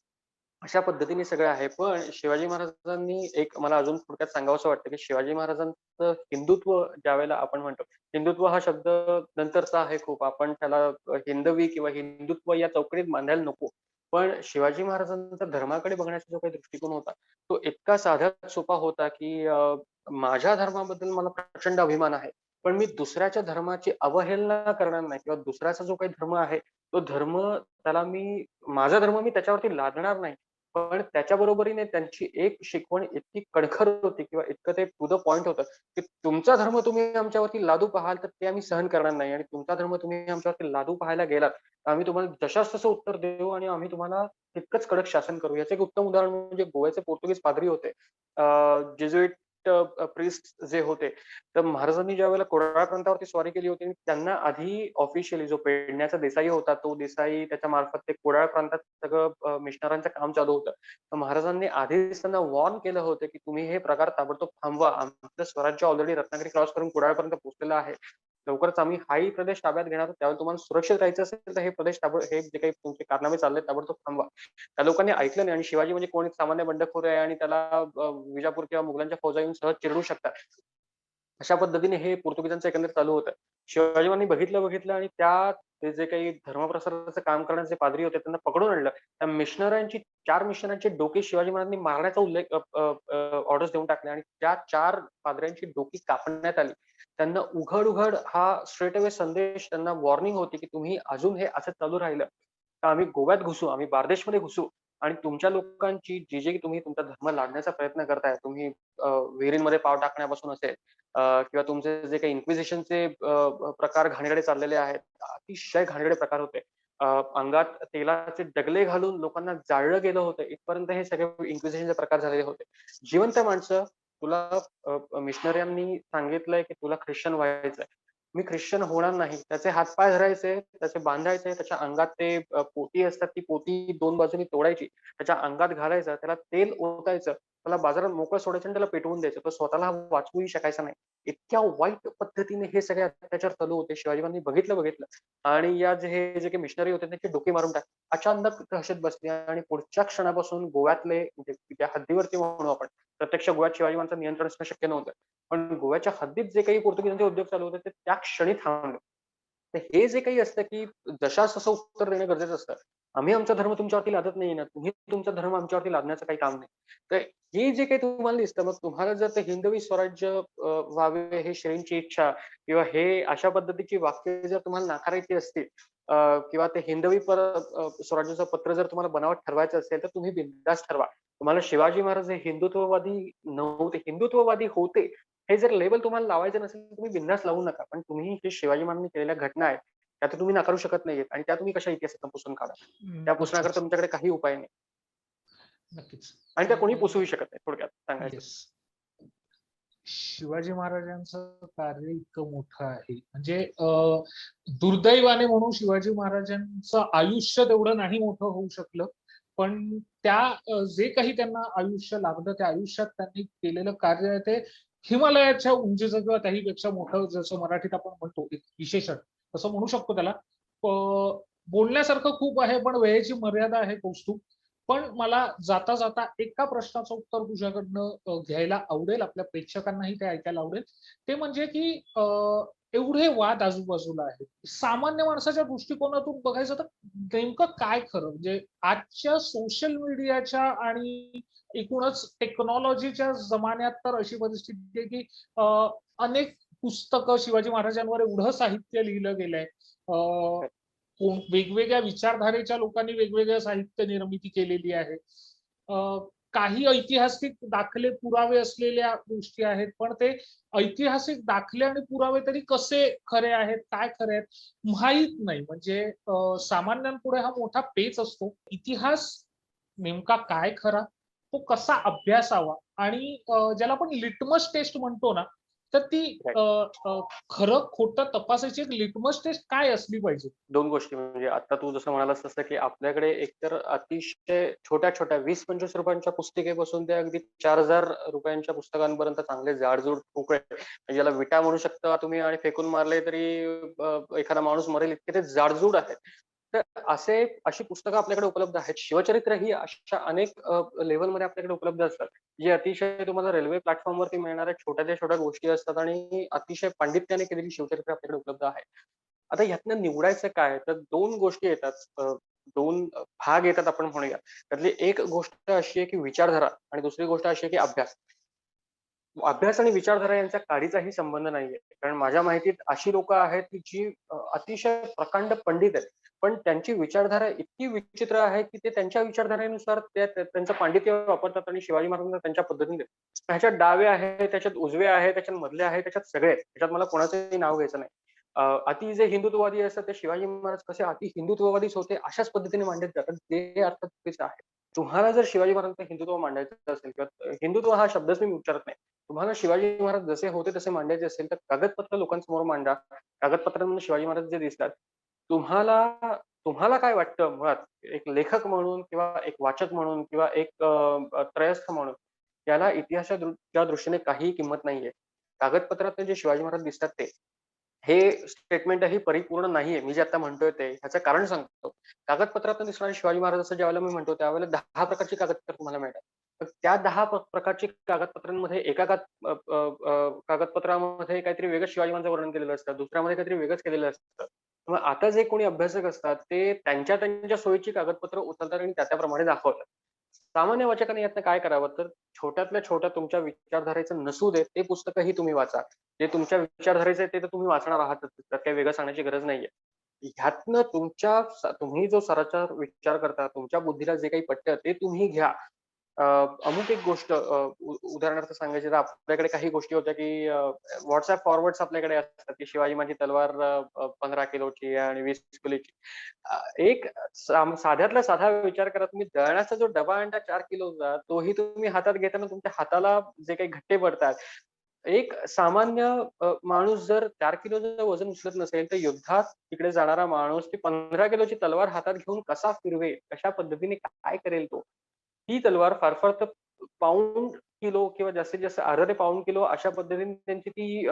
Speaker 2: अशा पद्धतीने सगळं आहे. पण शिवाजी महाराजांनी एक मला अजून थोडक्यात सांगावसं वाटतं, की शिवाजी महाराजांचं हिंदुत्व ज्यावेळेला आपण म्हणतो, हिंदुत्व हा शब्द नंतरचा आहे खूप. आपण त्याला हिंदवी किंवा हिंदुत्व या चौकटीत बांधायला नको. पण शिवाजी महाराजांचा धर्माकडे बघण्याचा जो काही दृष्टिकोन होता, तो इतका साधा सोपा होता, की माझ्या धर्माबद्दल मला प्रचंड अभिमान आहे. पण मी दुसऱ्याच्या धर्माची अवहेलना करणार नाही किंवा दुसऱ्याचा जो काही धर्म आहे, तो धर्म त्याला माझा धर्म मी त्याच्यावरती लादणार नाही. पण त्याच्या बरोबरीने त्यांची एक शिकवण इतकी कणखर होती किंवा इतकं ते टू द पॉइंट होतं, की तुमचा धर्म तुम्ही आमच्यावरती लादू पाहाल, तर ते आम्ही सहन करणार नाही आणि तुमचा धर्म तुम्ही आमच्यावरती लादू पाहायला गेलात, तर आम्ही तुम्हाला जशास तसं उत्तर देऊ आणि आम्ही तुम्हाला तितकंच कडक शासन करू. याचं एक उत्तम उदाहरण म्हणजे गोव्याचे पोर्तुगीज पाद्री होते. जेजुईट प्रिस्ट जे होते. तर महाराजांनी ज्यावेळेला कोडाळ प्रांतावरती स्वारी केली होती, त्यांना आधी ऑफिशियली जो पेडण्याचा देसाई होता, तो देसाई त्याच्या मार्फत ते कोडाळ प्रांतात सगळं मिशनरांचं काम चालू होतं. तर महाराजांनी आधीच त्यांना वॉर्न केलं होतं, की तुम्ही हे प्रकार ताबडतोब थांबवा. आमचं स्वराज्य ऑलरेडी रत्नागिरी क्रॉस करून कुडाळपर्यंत पोहोचलेलं आहे. लवकरच आम्ही हाही प्रदेश ताब्यात घेणार आहोत. त्यावेळी तुम्हाला सुरक्षित राहायचं असेल, तर हे प्रदेश हे जे काही तुमचे कारनामे चाललेत ताबडतोब थांबवा. त्या लोकांनी ऐकलं नाही आणि शिवाजी म्हणजे कोण एक सामान्य बंडखोर आहे आणि त्याला विजापूर किंवा मुघलांच्या फौजा येऊन सहज चिरडू शकतात. अशा पद्धतीने हे पोर्तुगीजांचं एकंदरीत चालू होतं. शिवाजी महाराजांनी बघितलं आणि ते जे काही धर्मप्रसाराचं काम करणारे जे पाद्री होते त्यांना पकडून आणलं. त्या मिशनऱ्यांची 4 मिशनऱ्यांची डोकी शिवाजी महाराजांनी मारण्याचा उल्लेख ऑर्डर्स देऊन टाकल्या आणि त्या 4 पाद्र्यांची डोकी कापण्यात आली. त्यांना उघड-उघड हा स्ट्रेट अवे संदेश त्यांना वॉर्निंग होती, की तुम्ही अजून हे असं चालू राहिलं, तर आम्ही गोव्यात घुसू, आम्ही बारदेशमध्ये घुसू आणि तुमच्या लोकांची जी तुम्ही तुमचा धर्म लादण्याचा प्रयत्न करताय, तुम्ही विहिरींमध्ये पाव टाकण्यापासून असेल किंवा तुमचे जे काही इन्क्विजिशनचे प्रकार घाणेरडे चाललेले आहेत, अतिशय घाणेरडे प्रकार होते. अंगात तेलाचे डगले घालून लोकांना जाळलं गेलं होतं. इथपर्यंत हे सगळे इन्क्विजिशनचे प्रकार झालेले होते. जिवंत माणसं तुला मिशनऱ्यांनी सांगितलंय, की तुला ख्रिश्चन व्हायचंय. मी ख्रिश्चन होणार नाही. त्याचे हातपाय धरायचे, त्याचे बांधायचे, त्याच्या अंगात ते पोती असतात, ती पोती 2 बाजूनी तोडायची, त्याच्या अंगात घालायचं, त्याला तेल ओतायचं, त्याला बाजारात मोकळं सोडायचं आणि त्याला पेटवून द्यायचं. तो स्वतःला वाचवूही शकायचा नाही. इतक्या वाईट पद्धतीने हे सगळे अत्याचार चालू होते. शिवाजी महाराजांनी बघितलं आणि हे जे काही मिशनरी होते त्यांची डोकी मारून टाकली. अचानक दहशत बसली आणि पुढच्या क्षणापासून गोव्यातले म्हणजे त्या हद्दीवरती म्हणू आपण. प्रत्यक्ष गोव्यात शिवाजी महाराजांचं नियंत्रण असणं शक्य नव्हतं. पण गोव्याच्या हद्दीत जे काही पोर्तुगीजांचे उद्योग चालू होते ते त्या क्षणी थांबले. तर हे जे काही असतं की जशास तसं उत्तर देणं गरजेचं असतं. आम्ही आमचा धर्म तुमच्यावरती लादत नाहीये ना, तुम्ही तुमचा धर्म आमच्यावरती लादण्याचं काही काम नाही. तर हे जे काही तुम्हाला दिसतं, मग तुम्हाला जर ते हिंदवी स्वराज्य व्हावे हे श्रींची इच्छा किंवा हे अशा पद्धतीची वाक्य जर तुम्हाला नाकारायची असतील किंवा ते हिंदवी स्वराज्याचं पत्र जर तुम्हाला बनावट ठरवायचं असेल, तर तुम्ही बिनधास्त ठरवा. तुम्हाला शिवाजी महाराज हे हिंदुत्ववादी नव्हते, हिंदुत्ववादी होते. हे जर लेबल तुम्हाला लावायचं नसेल, तर तुम्ही बिनधास्त लावू नका. पण तुम्ही हे शिवाजी महाराजांनी केलेल्या घटना आहेत, त्या तर तुम्ही नाकारू शकत नाहीयेत आणि त्या तुम्ही कशा इतिहासातून पुसून काढा. त्या पुसण्याकरता
Speaker 1: नक्कीच,
Speaker 2: तुमच्याकडे काही उपाय नाही
Speaker 1: नक्कीच.
Speaker 2: आणि त्या कोणी पुसूही शकत नाही थोडक्यात सांगायचं.
Speaker 1: येस. शिवाजी महाराजांचं कार्य इतकं मोठं आहे म्हणजे दुर्दैवाने म्हणून शिवाजी महाराजांचं आयुष्य तेवढं नाही मोठं होऊ शकलं, पण त्या जे काही त्यांना आयुष्य लाभलं त्या आयुष्यात त्यांनी केलेलं कार्य आहे ते हिमालयाच्या उंचीचं किंवा त्याहीपेक्षा मोठं, जसं मराठीत आपण म्हणतो एक विशेषण तसं म्हणू शकतो त्याला. बोलण्यासारखं खूप आहे पण वेळेची मर्यादा आहे कौस्तुभ. पण मला जाता जाता एका प्रश्नाचं उत्तर तुझ्याकडनं घ्यायला आवडेल, आपल्या प्रेक्षकांनाही ते ऐकायला आवडेल. ते म्हणजे की एवढे वाद आजूबाजूला आहेत, सामान्य माणसाच्या दृष्टिकोनातून बघायचं तर नेमकं काय खरं म्हणजे आजच्या सोशल मीडियाच्या आणि एकूणच टेक्नॉलॉजीच्या जमान्यात तर अशी परिस्थिती आहे की अनेक पुस्तकं शिवाजी महाराजांवर एवढं साहित्य लिहिलं गेलंय. वेगवेगळ्या विचारधारेच्या लोकांनी वेगवेगळ्या साहित्य निर्मिती केलेली आहे. काही ऐतिहासिक दाखले पुरावे असलेल्या गोष्टी आहेत, पण ते ऐतिहासिक दाखले आणि पुरावे तरी कसे खरे आहेत, काय खरे आहेत माहीत नाही. म्हणजे सामान्यांपुढे हा मोठा पेच असतो. इतिहास नेमका काय खरा, तो कसा अभ्यासावा आणि ज्याला आपण लिटमस टेस्ट म्हणतो ना, तर ती खरं खोटं तपासायची एक लिटमस टेस्ट काय असली पाहिजे?
Speaker 2: 2 गोष्टी म्हणजे आता तू जसं म्हणालास तसं, की आपल्याकडे एकतर अतिशय छोट्या-छोट्या ₹20-25 पुस्तिकेपासून ते अगदी ₹4000 पुस्तकांपर्यंत चांगले जाडजूड तुकडे म्हणजे ज्याला विटा म्हणू शकता तुम्ही आणि फेकून मारले तरी एखादा माणूस मरेल इतके ते जाडजूड आहेत. तर अशी पुस्तकं आपल्याकडे उपलब्ध आहेत. शिवचरित्र ही अशा अनेक लेव्हलमध्ये आपल्याकडे उपलब्ध असतात. जे अतिशय तुम्हाला रेल्वे प्लॅटफॉर्मवरती मिळणाऱ्या छोट्यातल्या छोट्या गोष्टी असतात आणि अतिशय पांडित्याने केलेली शिवचरित्र आपल्याकडे उपलब्ध आहे. आता ह्यातनं निवडायचं काय? तर 2 गोष्टी येतात. 2 भाग येतात आपण म्हणूया. त्यातली एक गोष्ट अशी आहे, की विचारधारा आणि दुसरी गोष्ट अशी आहे, की अभ्यास. अभ्यास आणि विचारधारा यांचा काडीचाही संबंध नाहीये. कारण माझ्या माहितीत अशी लोकं आहेत, की जी अतिशय प्रकांड पंडित आहेत. पण त्यांची विचारधारा इतकी विचित्र आहे, की ते त्यांच्या विचारधारेनुसार त्यांचं पांडित्य वापरतात आणि शिवाजी महाराजांना त्यांच्या पद्धतीने देतात. ह्याच्यात डावे आहेत, त्याच्यात उजवे आहेत, त्याच्यात मधले आहेत, त्याच्यात सगळे आहेत. त्याच्यात मला कोणाचंही नाव घ्यायचं नाही. अति जे हिंदुत्ववादी असतात ते शिवाजी महाराज कसे अति हिंदुत्ववादीच होते अशाच पद्धतीने मांडले जातात. ते अर्थात चुकीचं आहे. तुम्हाला जर शिवाजी महाराजांचं हिंदुत्व मांडायचं असेल किंवा हिंदुत्व हा शब्दच मी उच्चारत नाही. तुम्हाला शिवाजी महाराज जसे होते तसे मांडायचे असेल तर कागदपत्र लोकांसमोर मांडा. कागदपत्रांमध्ये शिवाजी महाराज जे दिसतात. तुम्हाला तुम्हाला काय वाटतं मुळात एक लेखक म्हणून किंवा एक वाचक म्हणून किंवा एक त्रयस्थ म्हणून याला इतिहासाच्या दृष्टीने काहीही किंमत नाहीये. कागदपत्रात जे शिवाजी महाराज दिसतात ते. हे स्टेटमेंटही परिपूर्ण नाहीये. मी जे आता म्हणतोय ते. ह्याचं कारण सांगतो. कागदपत्रातून दिसणारे शिवाजी महाराज असं ज्यावेळेला मी म्हणतो त्यावेळेला 10 प्रकारची कागदपत्र तुम्हाला मिळतात. तर त्या 10 प्रकारची कागदपत्रांमध्ये एका कागदपत्रामध्ये काहीतरी वेगळंच शिवाजी महाराजांचं वर्णन केलेलं असतं. दुसऱ्यामध्ये काहीतरी वेगळंच केलेलं असतं. मग आता जे कोणी अभ्यासक असतात ते त्यांच्या सोयीची कागदपत्र उचलतात आणि त्याप्रमाणे दाखवतात. सामान्य वाचकाने यातनं काय करावं तर छोट्यातल्या छोट्या तुमच्या विचारधारेचं नसू दे ते पुस्तकही तुम्ही वाचा. जे तुमच्या विचारधारेचं आहे ते तर तुम्ही वाचणार आहातच. त्यात काही वेगळं सांगण्याची गरज नाहीये. ह्यातनं तुम्ही जो सरासर विचार करता, तुमच्या बुद्धीला जे काही पटतं ते तुम्ही घ्या. अमुक एक गोष्ट उदाहरणार्थ सांगायची तर आपल्याकडे काही गोष्टी होत्या की WhatsApp फॉरवर्ड्स आपल्याकडे असतात की शिवाजी माझी तलवार 15 किलोची आणि 20 किलोची. एक साध्यातला साधा विचार करा तुम्ही दळणाचा जो डबा आणता 4 किलोचा तोही तुम्ही हातात घेताना तुमच्या हाताला जे काही घट्टे पडतात एक सामान्य माणूस जर 4 किलो जर वजन उचलत नसेल, तर युद्धात तिकडे जाणारा माणूस ती 15 किलोची तलवार हातात घेऊन कसा फिरवेल, कशा पद्धतीने काय करेल तो? ती तलवार फार फार तर पाऊण किलो किंवा जास्तीत जास्त अर्धा ते पाऊण किलो अशा पद्धतीने त्यांची ती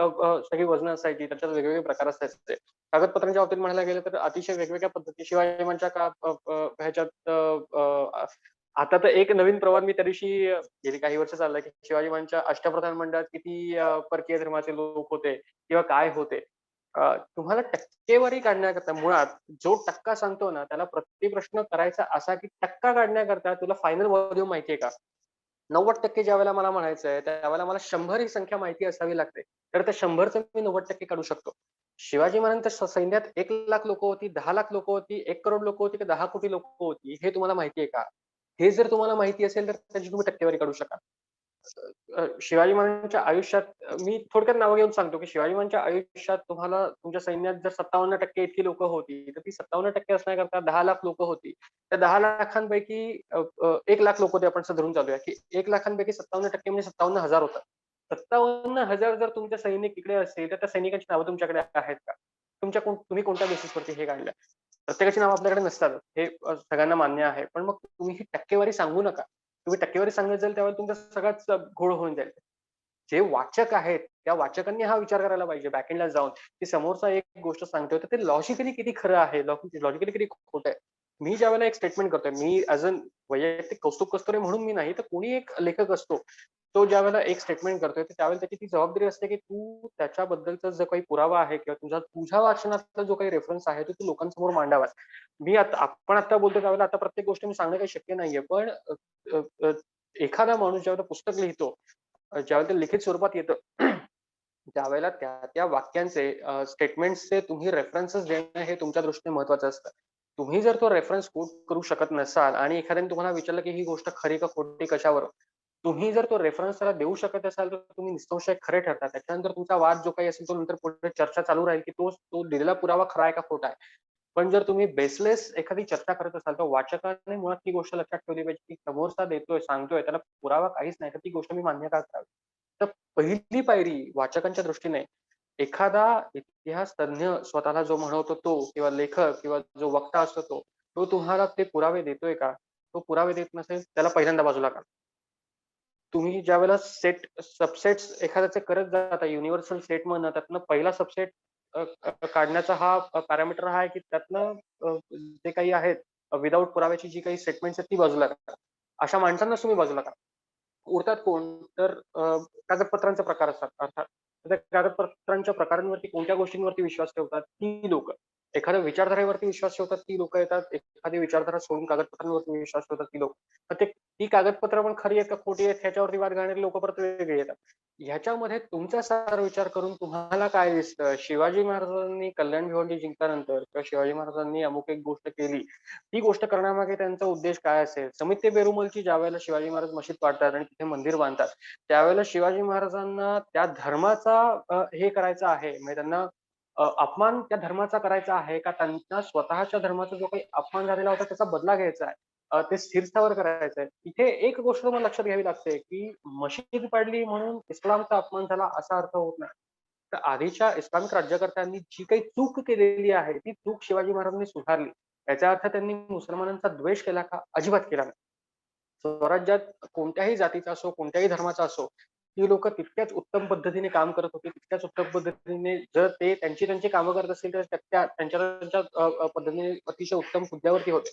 Speaker 2: सगळी वजनं असायची. त्याच्यात वेगवेगळे प्रकार असायचे. कागदपत्रांच्या बाबतीत म्हणायला गेलं तर अतिशय वेगवेगळ्या पद्धती शिवाजी महाराजांच्या ह्याच्यात आता तर एक नवीन प्रवाद मी त्या दिवशी गेली काही वर्ष चाललंय, की शिवाजी महाराजांच्या अष्टप्रधान मंडळात किती परकीय धर्माचे लोक होते किंवा काय होते. तुम्हाला टक्केवारी काढण्याकरता मुळात जो टक्का सांगतो ना, त्याला प्रतिप्रश्न करायचा असा, की टक्का काढण्याकरता तुला फायनल व्हॉल्यूम माहितीये का? 90% ज्यावेळेला मला म्हणायचंय, त्यावेळेला मला 100 ही संख्या माहिती असावी लागते. तर त्या 100चं मी 90% काढू शकतो. शिवाजी महाराजांच्या सैन्यात 1,00,000 लोकं होती, 10,00,000 लोकं होती, 1,00,00,000 लोकं होती, की 10 कोटी लोकं होती, हे तुम्हाला माहिती आहे का? हे जर तुम्हाला माहिती असेल, तर त्याची तुम्ही टक्केवारी काढू शकाल. शिवाजी महाराजांच्या आयुष्यात मी थोडक्यात नावं घेऊन सांगतो, की शिवाजी महाराजांच्या आयुष्यात तुम्हाला तुमच्या सैन्यात जर 57% इतकी लोकं होती, तर ती 57% असण्याकरता 10,00,000 लोकं होती. त्या 10,00,000पैकी 1,00,000 लोकं होते आपण असं धरून चालूया, की 1,00,000पैकी 57% म्हणजे 57,000 होतात. 57,000 जर तुमचे सैनिक इकडे असतील, तर त्या सैनिकांची नावं तुमच्याकडे आहेत का? तुम्ही कोणत्या बेसिसवरती हे काढलं? प्रत्येकाची नावं आपल्याकडे नसतात. हे सगळ्यांना मान्य आहे. पण मग तुम्ही ही टक्केवारी सांगू नका. तुम्ही टक्केवारी सांगत जाल त्यावेळेला तुमचा सगळाच घोळ होऊन जाईल. जे वाचक आहेत, त्या वाचकांनी हा विचार करायला पाहिजे बॅकएंडला जाऊन, की समोरचा एक गोष्ट सांगतोय, तर ते लॉजिकली किती खरं आहे, लॉजिकली किती खोटं आहे. मी ज्यावेळेला एक स्टेटमेंट करतोय, मी ॲज अन वैयक्तिक कौस्तुभ कस्तुरे म्हणून मी नाही, तर कोणी एक लेखक असतो. तो ज्यावेळेला एक स्टेटमेंट करतोय, तर त्यावेळेला त्याची ती जबाबदारी असते, की तू त्याच्याबद्दलचा जो काही पुरावा आहे किंवा तुझ्या वाचनातला जो काही रेफरन्स आहे, तो तू लोकांसमोर मांडावा. आपण आता बोलतो त्यावेळेला आता प्रत्येक गोष्ट मी सांगणं काही शक्य नाहीये. पण अ, अ, एखादा माणूस ज्यावेळेला पुस्तक लिहितो, ज्यावेळेला ते लिखित स्वरूपात येतं, त्यावेळेला त्या वाक्यांचे स्टेटमेंट्सचे तुम्ही रेफरन्सेस देणं हे तुमच्या दृष्टीने महत्वाचं असतं. तुम्ही जर तो रेफरन्स कोट करू शकत नसाल आणि एखाद्याने तुम्हाला विचारलं, की ही गोष्ट खरी का खोटी कशावरून? तुम्ही जर तो रेफरन्स त्याला देऊ शकत असाल, तर तुम्ही निसंशय खरे ठरता. त्याच्यानंतर तुमचा वाद जो काही असेल, तो नंतर पुढे चर्चा चालू राहील, की तो दिलेला पुरावा खरा आहे का खोटा आहे? पण जर तुम्ही बेसलेस एखादी चर्चा करत असाल, तर वाचकाने मुळात ती गोष्ट लक्षात ठेवली पाहिजे, की समोरचा देतोय, सांगतोय, त्याला पुरावा काहीच नाही, तर ती गोष्ट मी मान्य का करावी? तर पहिली पायरी वाचकांच्या दृष्टीने एखादा इतिहास तज्ञ स्वतःला जो म्हणवतो तो किंवा लेखक किंवा जो वक्ता असतो तो तुम्हाला ते पुरावे देतोय का? तो पुरावे देत नसेल, त्याला पहिल्यांदा बाजूला काढा. तुम्ही ज्यावेळेला सबसेट्स एखाद्याचे करत जाता युनिव्हर्सल सेटमधनं त्यातनं पहिला सबसेट काढण्याचा हा पॅरामीटर हा आहे, की त्यातनं जे काही आहेत विदाऊट पुराव्याची जी काही स्टेटमेंट्स आहेत ती बाजूला करा. अशा माणसांनाच तुम्ही बाजूला करा. उरतात कोण? तर कागदपत्रांचे प्रकार असतात अर्थात. तर त्या कागदपत्रांच्या प्रकारांवरती कोणत्या गोष्टींवरती विश्वास ठेवतात ती लोकं. एखाद्या विचारधारेवरती विश्वास ठेवतात ती लोकं येतात. एखादी विचारधारा सोडून कागदपत्रांवरती विश्वास ठेवतात ती लोकं. तर ती कागदपत्र पण खरी आहेत का खोटी आहेत ह्याच्यावरती वाद घालणारी लोकं परत वेगळी येतात. ह्याच्यामध्ये तुमचा सारा विचार करून तुम्हाला काय दिसतं? शिवाजी महाराजांनी कल्याण भिवंडी जिंकल्यानंतर किंवा शिवाजी महाराजांनी अमुक एक गोष्ट केली. ती गोष्ट करण्यामागे त्यांचा उद्देश काय असेल? समित पेरुमलची ज्यावेळेला शिवाजी महाराज मशीद पाडतात आणि तिथे मंदिर बांधतात, त्यावेळेला शिवाजी महाराजांना त्या धर्माचा हे करायचं आहे. म्हणजे त्यांना अपमान त्या धर्माचा करायचा आहे का त्यांना स्वतःच्या धर्माचा जो काही अपमान झालेला होता त्याचा बदला घ्यायचा आहे. ते स्थिरस्थावर करायचं आहे. इथे एक गोष्ट तुम्हाला लक्षात घ्यावी लागते, की मशीद पाडली म्हणून इस्लामचा अपमान झाला असा अर्थ होत नाही. तर आधीच्या इस्लामिक राज्यकर्त्यांनी जी काही चूक केलेली आहे, ती चूक शिवाजी महाराजांनी सुधारली. याचा अर्थ त्यांनी मुसलमानांचा द्वेष केला का? अजिबात केला नाही. स्वराज्यात कोणत्याही जातीचा असो, कोणत्याही धर्माचा असो, ती लोकं तितक्याच उत्तम पद्धतीने काम करत होती. तितक्याच उत्तम पद्धतीने जर ते त्यांची कामं करत असतील, तर त्यांच्या पद्धतीने अतिशय उत्तम हुद्द्यावरती होते.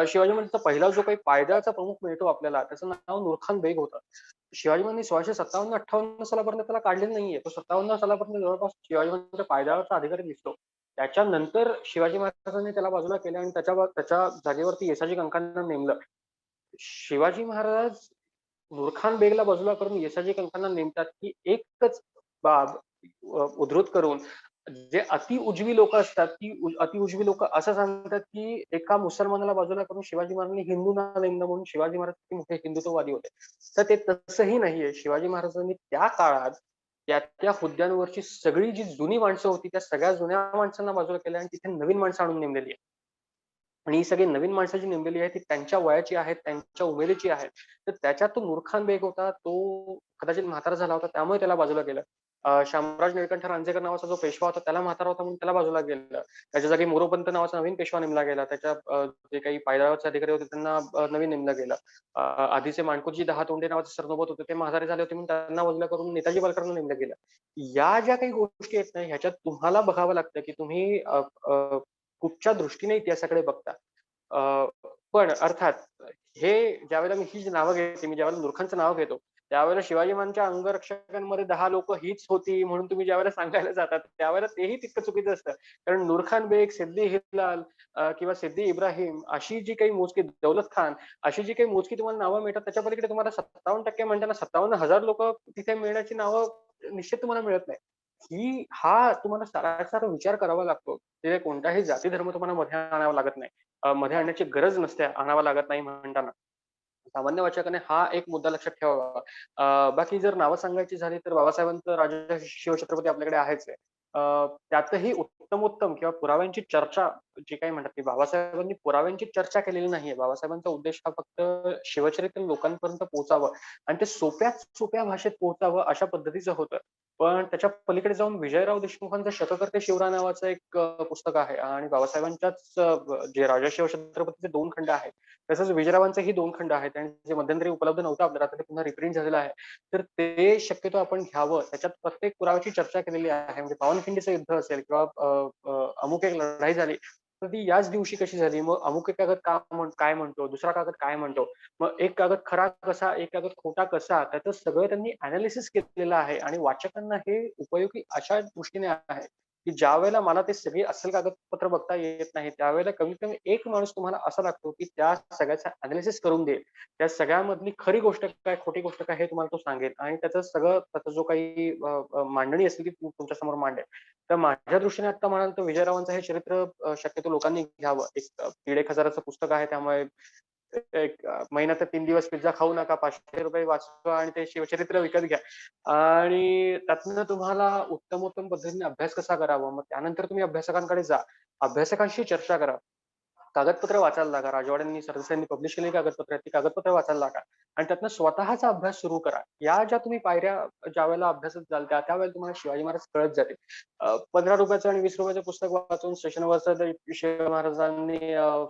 Speaker 2: शिवाजी महाराजांचा पहिला जो काही पायदळाचा प्रमुख मिळतो आपल्याला, त्याचं नाव नूरखान बेग होतं. शिवाजी महाराजांनी 1657-58 सालापर्यंत त्याला काढलेलं नाहीये. तो 57 सालापर्यंत जवळपास शिवाजी महाराजांच्या पायदळाचा अधिकारी दिसतो. त्याच्यानंतर शिवाजी महाराजांनी त्याला बाजूला केलं आणि त्याच्या जागेवरती येसाजी कंकांना नेमलं. शिवाजी महाराज नूरखान बेगला बाजूला करून येसाजी कंकांना नेमतात ही एकच बाब उद्धृत करून जे अतिउजवी लोकं असतात, ती अतिउजवी लोकं असं सांगतात, की एका मुसलमानाला बाजूला करून शिवाजी महाराजांनी हिंदूंना नेमलं म्हणून शिवाजी महाराज किती मोठे हिंदुत्ववादी होते. तर ते तसंही नाहीये. शिवाजी महाराजांनी त्या काळात त्या हुद्द्यांवरची सगळी जी जुनी माणसं होती, त्या सगळ्या जुन्या माणसांना बाजूला केलं आणि तिथे नवीन माणसं आणून नेमलेली आहेत. आणि ही सगळी नवीन माणसं जी नेमलेली आहेत ती त्यांच्या वयाची आहेत, त्यांच्या उमेदीची आहेत. तर त्याच्यात तो मूर्खान बेग होता, तो कदाचित म्हातारा झाला होता त्यामुळे त्याला बाजूला केलं. शामराज निळकंठ रांजेकर नावाचा जो पेशवा होता त्याला म्हातारा होता म्हणून त्याला बाजूला केलं. त्याच्या जागी मोरोपंत नावाचा नवीन पेशवा नेमला गेला. त्याच्या जे काही पायदळाचे अधिकारी होते त्यांना नवीन नेमलं गेलं. आधीचे माणकोजी 10 तोंडे नावाचे सरनोबत होते ते म्हातारे झाले होते म्हणून त्यांना बाजूला करून नेताजी पालकरांना नेमलं गेलं. या ज्या काही गोष्टी आहेत ना ह्याच्यात तुम्हाला बघावं लागतं की तुम्ही कुठच्या दृष्टीने इतिहासाकडे बघता. अ, पण अर्थात हे ज्यावेळेला मी ही जी नावं घेते, मी ज्यावेळेला मूर्खांचं नाव घेतो, त्यावेळेला शिवाजी महाराजांच्या अंगरक्षकांमध्ये 10 लोकं हीच होती म्हणून तुम्ही ज्यावेळेला सांगायला जातात, त्यावेळेला तेही तितकं चुकीचं असतं. कारण नूरखान बेग, सिद्दी हिलाल किंवा सिद्दी इब्राहिम अशी जी काही मोजकी दौलत खान अशी जी काही मोजकी तुम्हाला नावं मिळतात, त्याच्या पलीकडे तुम्हाला 57% म्हणताना 57,000 लोकं तिथे मिळण्याची नावं निश्चित तुम्हाला मिळत नाही. हा तुम्हाला सारासार विचार करावा लागतो. तिथे कोणताही जाती धर्म तुम्हाला मध्ये आणावा लागत नाही. मध्ये आणण्याची गरज नसते, आणावा लागत नाही म्हणताना. सामान्य वाचकाने हा एक मुद्दा लक्षात ठेवावा. बाकी जर नावं सांगायची झाली तर बाबासाहेबांचं राजा शिवछत्रपती आपल्याकडे आहेच आहे. त्यातही उत्तमोत्तम किंवा पुराव्यांची चर्चा जी काही म्हणतात की बाबासाहेबांनी पुराव्यांची चर्चा केलेली नाहीये. बाबासाहेबांचा उद्देश हा फक्त शिवचरित्र लोकांपर्यंत पोहोचावं आणि ते सोप्यात सोप्या भाषेत पोहोचावं अशा पद्धतीचं होतं. पण त्याच्या पलीकडे जाऊन विजयराव देशमुखांचं शतकर्ते शिवराय नावाचं एक पुस्तक आहे आणि बाबासाहेबांच्याच जे राजा शिवछत्रपतीचे 2 खंड आहेत. तसंच विजयरावांचेही 2 खंड आहेत आणि जे मध्यंतरी उपलब्ध नव्हतं आपल्याला आता ते पुन्हा रिप्रिंट झालेलं आहे. तर ते शक्यतो आपण घ्यावं. त्याच्यात प्रत्येक पुराव्याची चर्चा केलेली आहे. म्हणजे पावनखिंडीचं युद्ध असेल किंवा अमुक एक लढाई झाली, तर ती याच दिवशी कशी झाली? मग अमुक एक कागद काय म्हणतो? दुसरा कागद काय म्हणतो? मग एक कागद खरा कसा? एक कागद खोटा कसा? त्याचं सगळं त्यांनी एनालिसिस केलेलं आहे आणि वाचकांना हे उपयोगी अशा दृष्टीने आहे, की ज्यावेळेला मला ते सगळी अस्सल कागदपत्र बघता येत नाही, त्यावेळेला कमीत कमी एक माणूस तुम्हाला असा लागतो, की त्या सगळ्याचा एनालिसिस करून देईल. त्या सगळ्यामधली खरी गोष्ट काय, खोटी गोष्ट काय हे तुम्हाला तो सांगेल आणि त्याचा जो काही मांडणी असेल ती तुमच्यासमोर मांडेल. तर माझ्या दृष्टीने आता म्हणाल तर विजयरावांचं हे चरित्र शक्यतो लोकांनी घ्यावं. एक 1,500 पुस्तक आहे त्यामुळे एक महिन्यात 3 दिवस पिझ्झा खाऊ नका. ₹500 वाचवा आणि ते शिवचरित्र विकत घ्या. आणि त्यातनं तुम्हाला उत्तमोत्तम पद्धतीने अभ्यास कसा करावा, मग त्यानंतर तुम्ही अभ्यासकांकडे जा. अभ्यासकांशी चर्चा करा. कागदपत्र वाचायला लागा. राजवाड्यांनी, सरदेसाईंनी पब्लिश केलेली कागदपत्र आहेत, ती कागदपत्र वाचायला लागा आणि त्यातनं स्वतःचा अभ्यास सुरू करा. या ज्या तुम्ही पायऱ्या ज्यावेळेला अभ्यासात जाल त्यावेळेला तुम्हाला शिवाजी महाराज कळत जातील. ₹15 आणि ₹20 पुस्तक वाचून स्टेशनवरचं ते शिवाजी महाराजांनी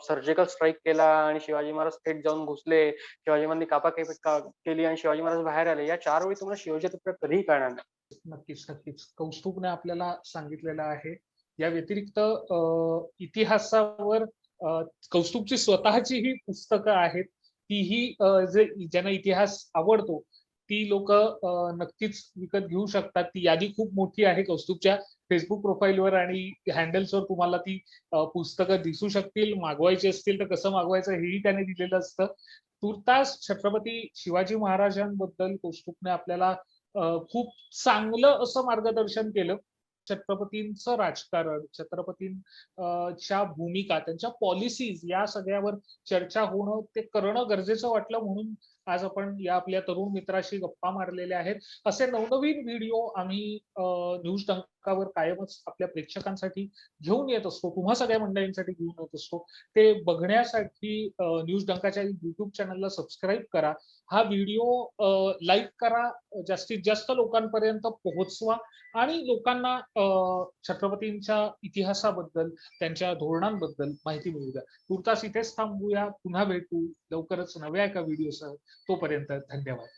Speaker 2: सर्जिकल स्ट्राईक केला आणि शिवाजी महाराज थेट जाऊन घुसले. शिवाजी महाराजांनी केली आणि शिवाजी महाराज बाहेर आले. या 4 ओळी तुम्हाला शिवचरित्र कधीही कळणार नाही.
Speaker 1: नक्कीच, नक्कीच. कौस्तुभने आपल्याला सांगितलेलं आहे. या व्यतिरिक्त इतिहासावर कौस्तुभची स्वतःचीही पुस्तकं आहेत. तीही जे ज्यांना इतिहास आवडतो, ती लोकं नक्कीच विकत घेऊ शकतात. ती यादी खूप मोठी आहे कौस्तुभच्या फेसबुक प्रोफाईलवर आणि हँडल्सवर तुम्हाला ती पुस्तकं दिसू शकतील. मागवायची असतील तर कसं मागवायचं हेही त्याने दिलेलं असतं. तूर्तास छत्रपती शिवाजी महाराजांबद्दल कौस्तुभने आपल्याला खूप चांगलं असं मार्गदर्शन केलं. छत्रपतींचं राजकारण, च्या भूमिका, त्यांच्या पॉलिसीज या सगळ्यावर चर्चा होणं, ते करणं गरजेचं वाटलं म्हणून आज आपण या आपल्या तरुण मित्राशी गप्पा मारलेल्या आहेत. असे नवनवीन व्हिडिओ आम्ही न्यूज डंकावर कायमच आपल्या प्रेक्षकांसाठी घेऊन येत असतो. तुम्हा सगळ्या मंडळींसाठी घेऊन येत असतो. ते बघण्यासाठी न्यूज डंकाच्या YouTube चॅनलला सबस्क्राईब करा. हा व्हिडिओ लाईक करा, जास्तीत जास्त लोकांपर्यंत पोहोचवा आणि लोकांना छत्रपतींच्या इतिहासाबद्दल, त्यांच्या धोरणांबद्दल माहिती मिळू द्या. तूर्तास इथेच थांबूया. पुन्हा भेटू लवकरच नव्या एका व्हिडिओसह. तोपर्यंत धन्यवाद.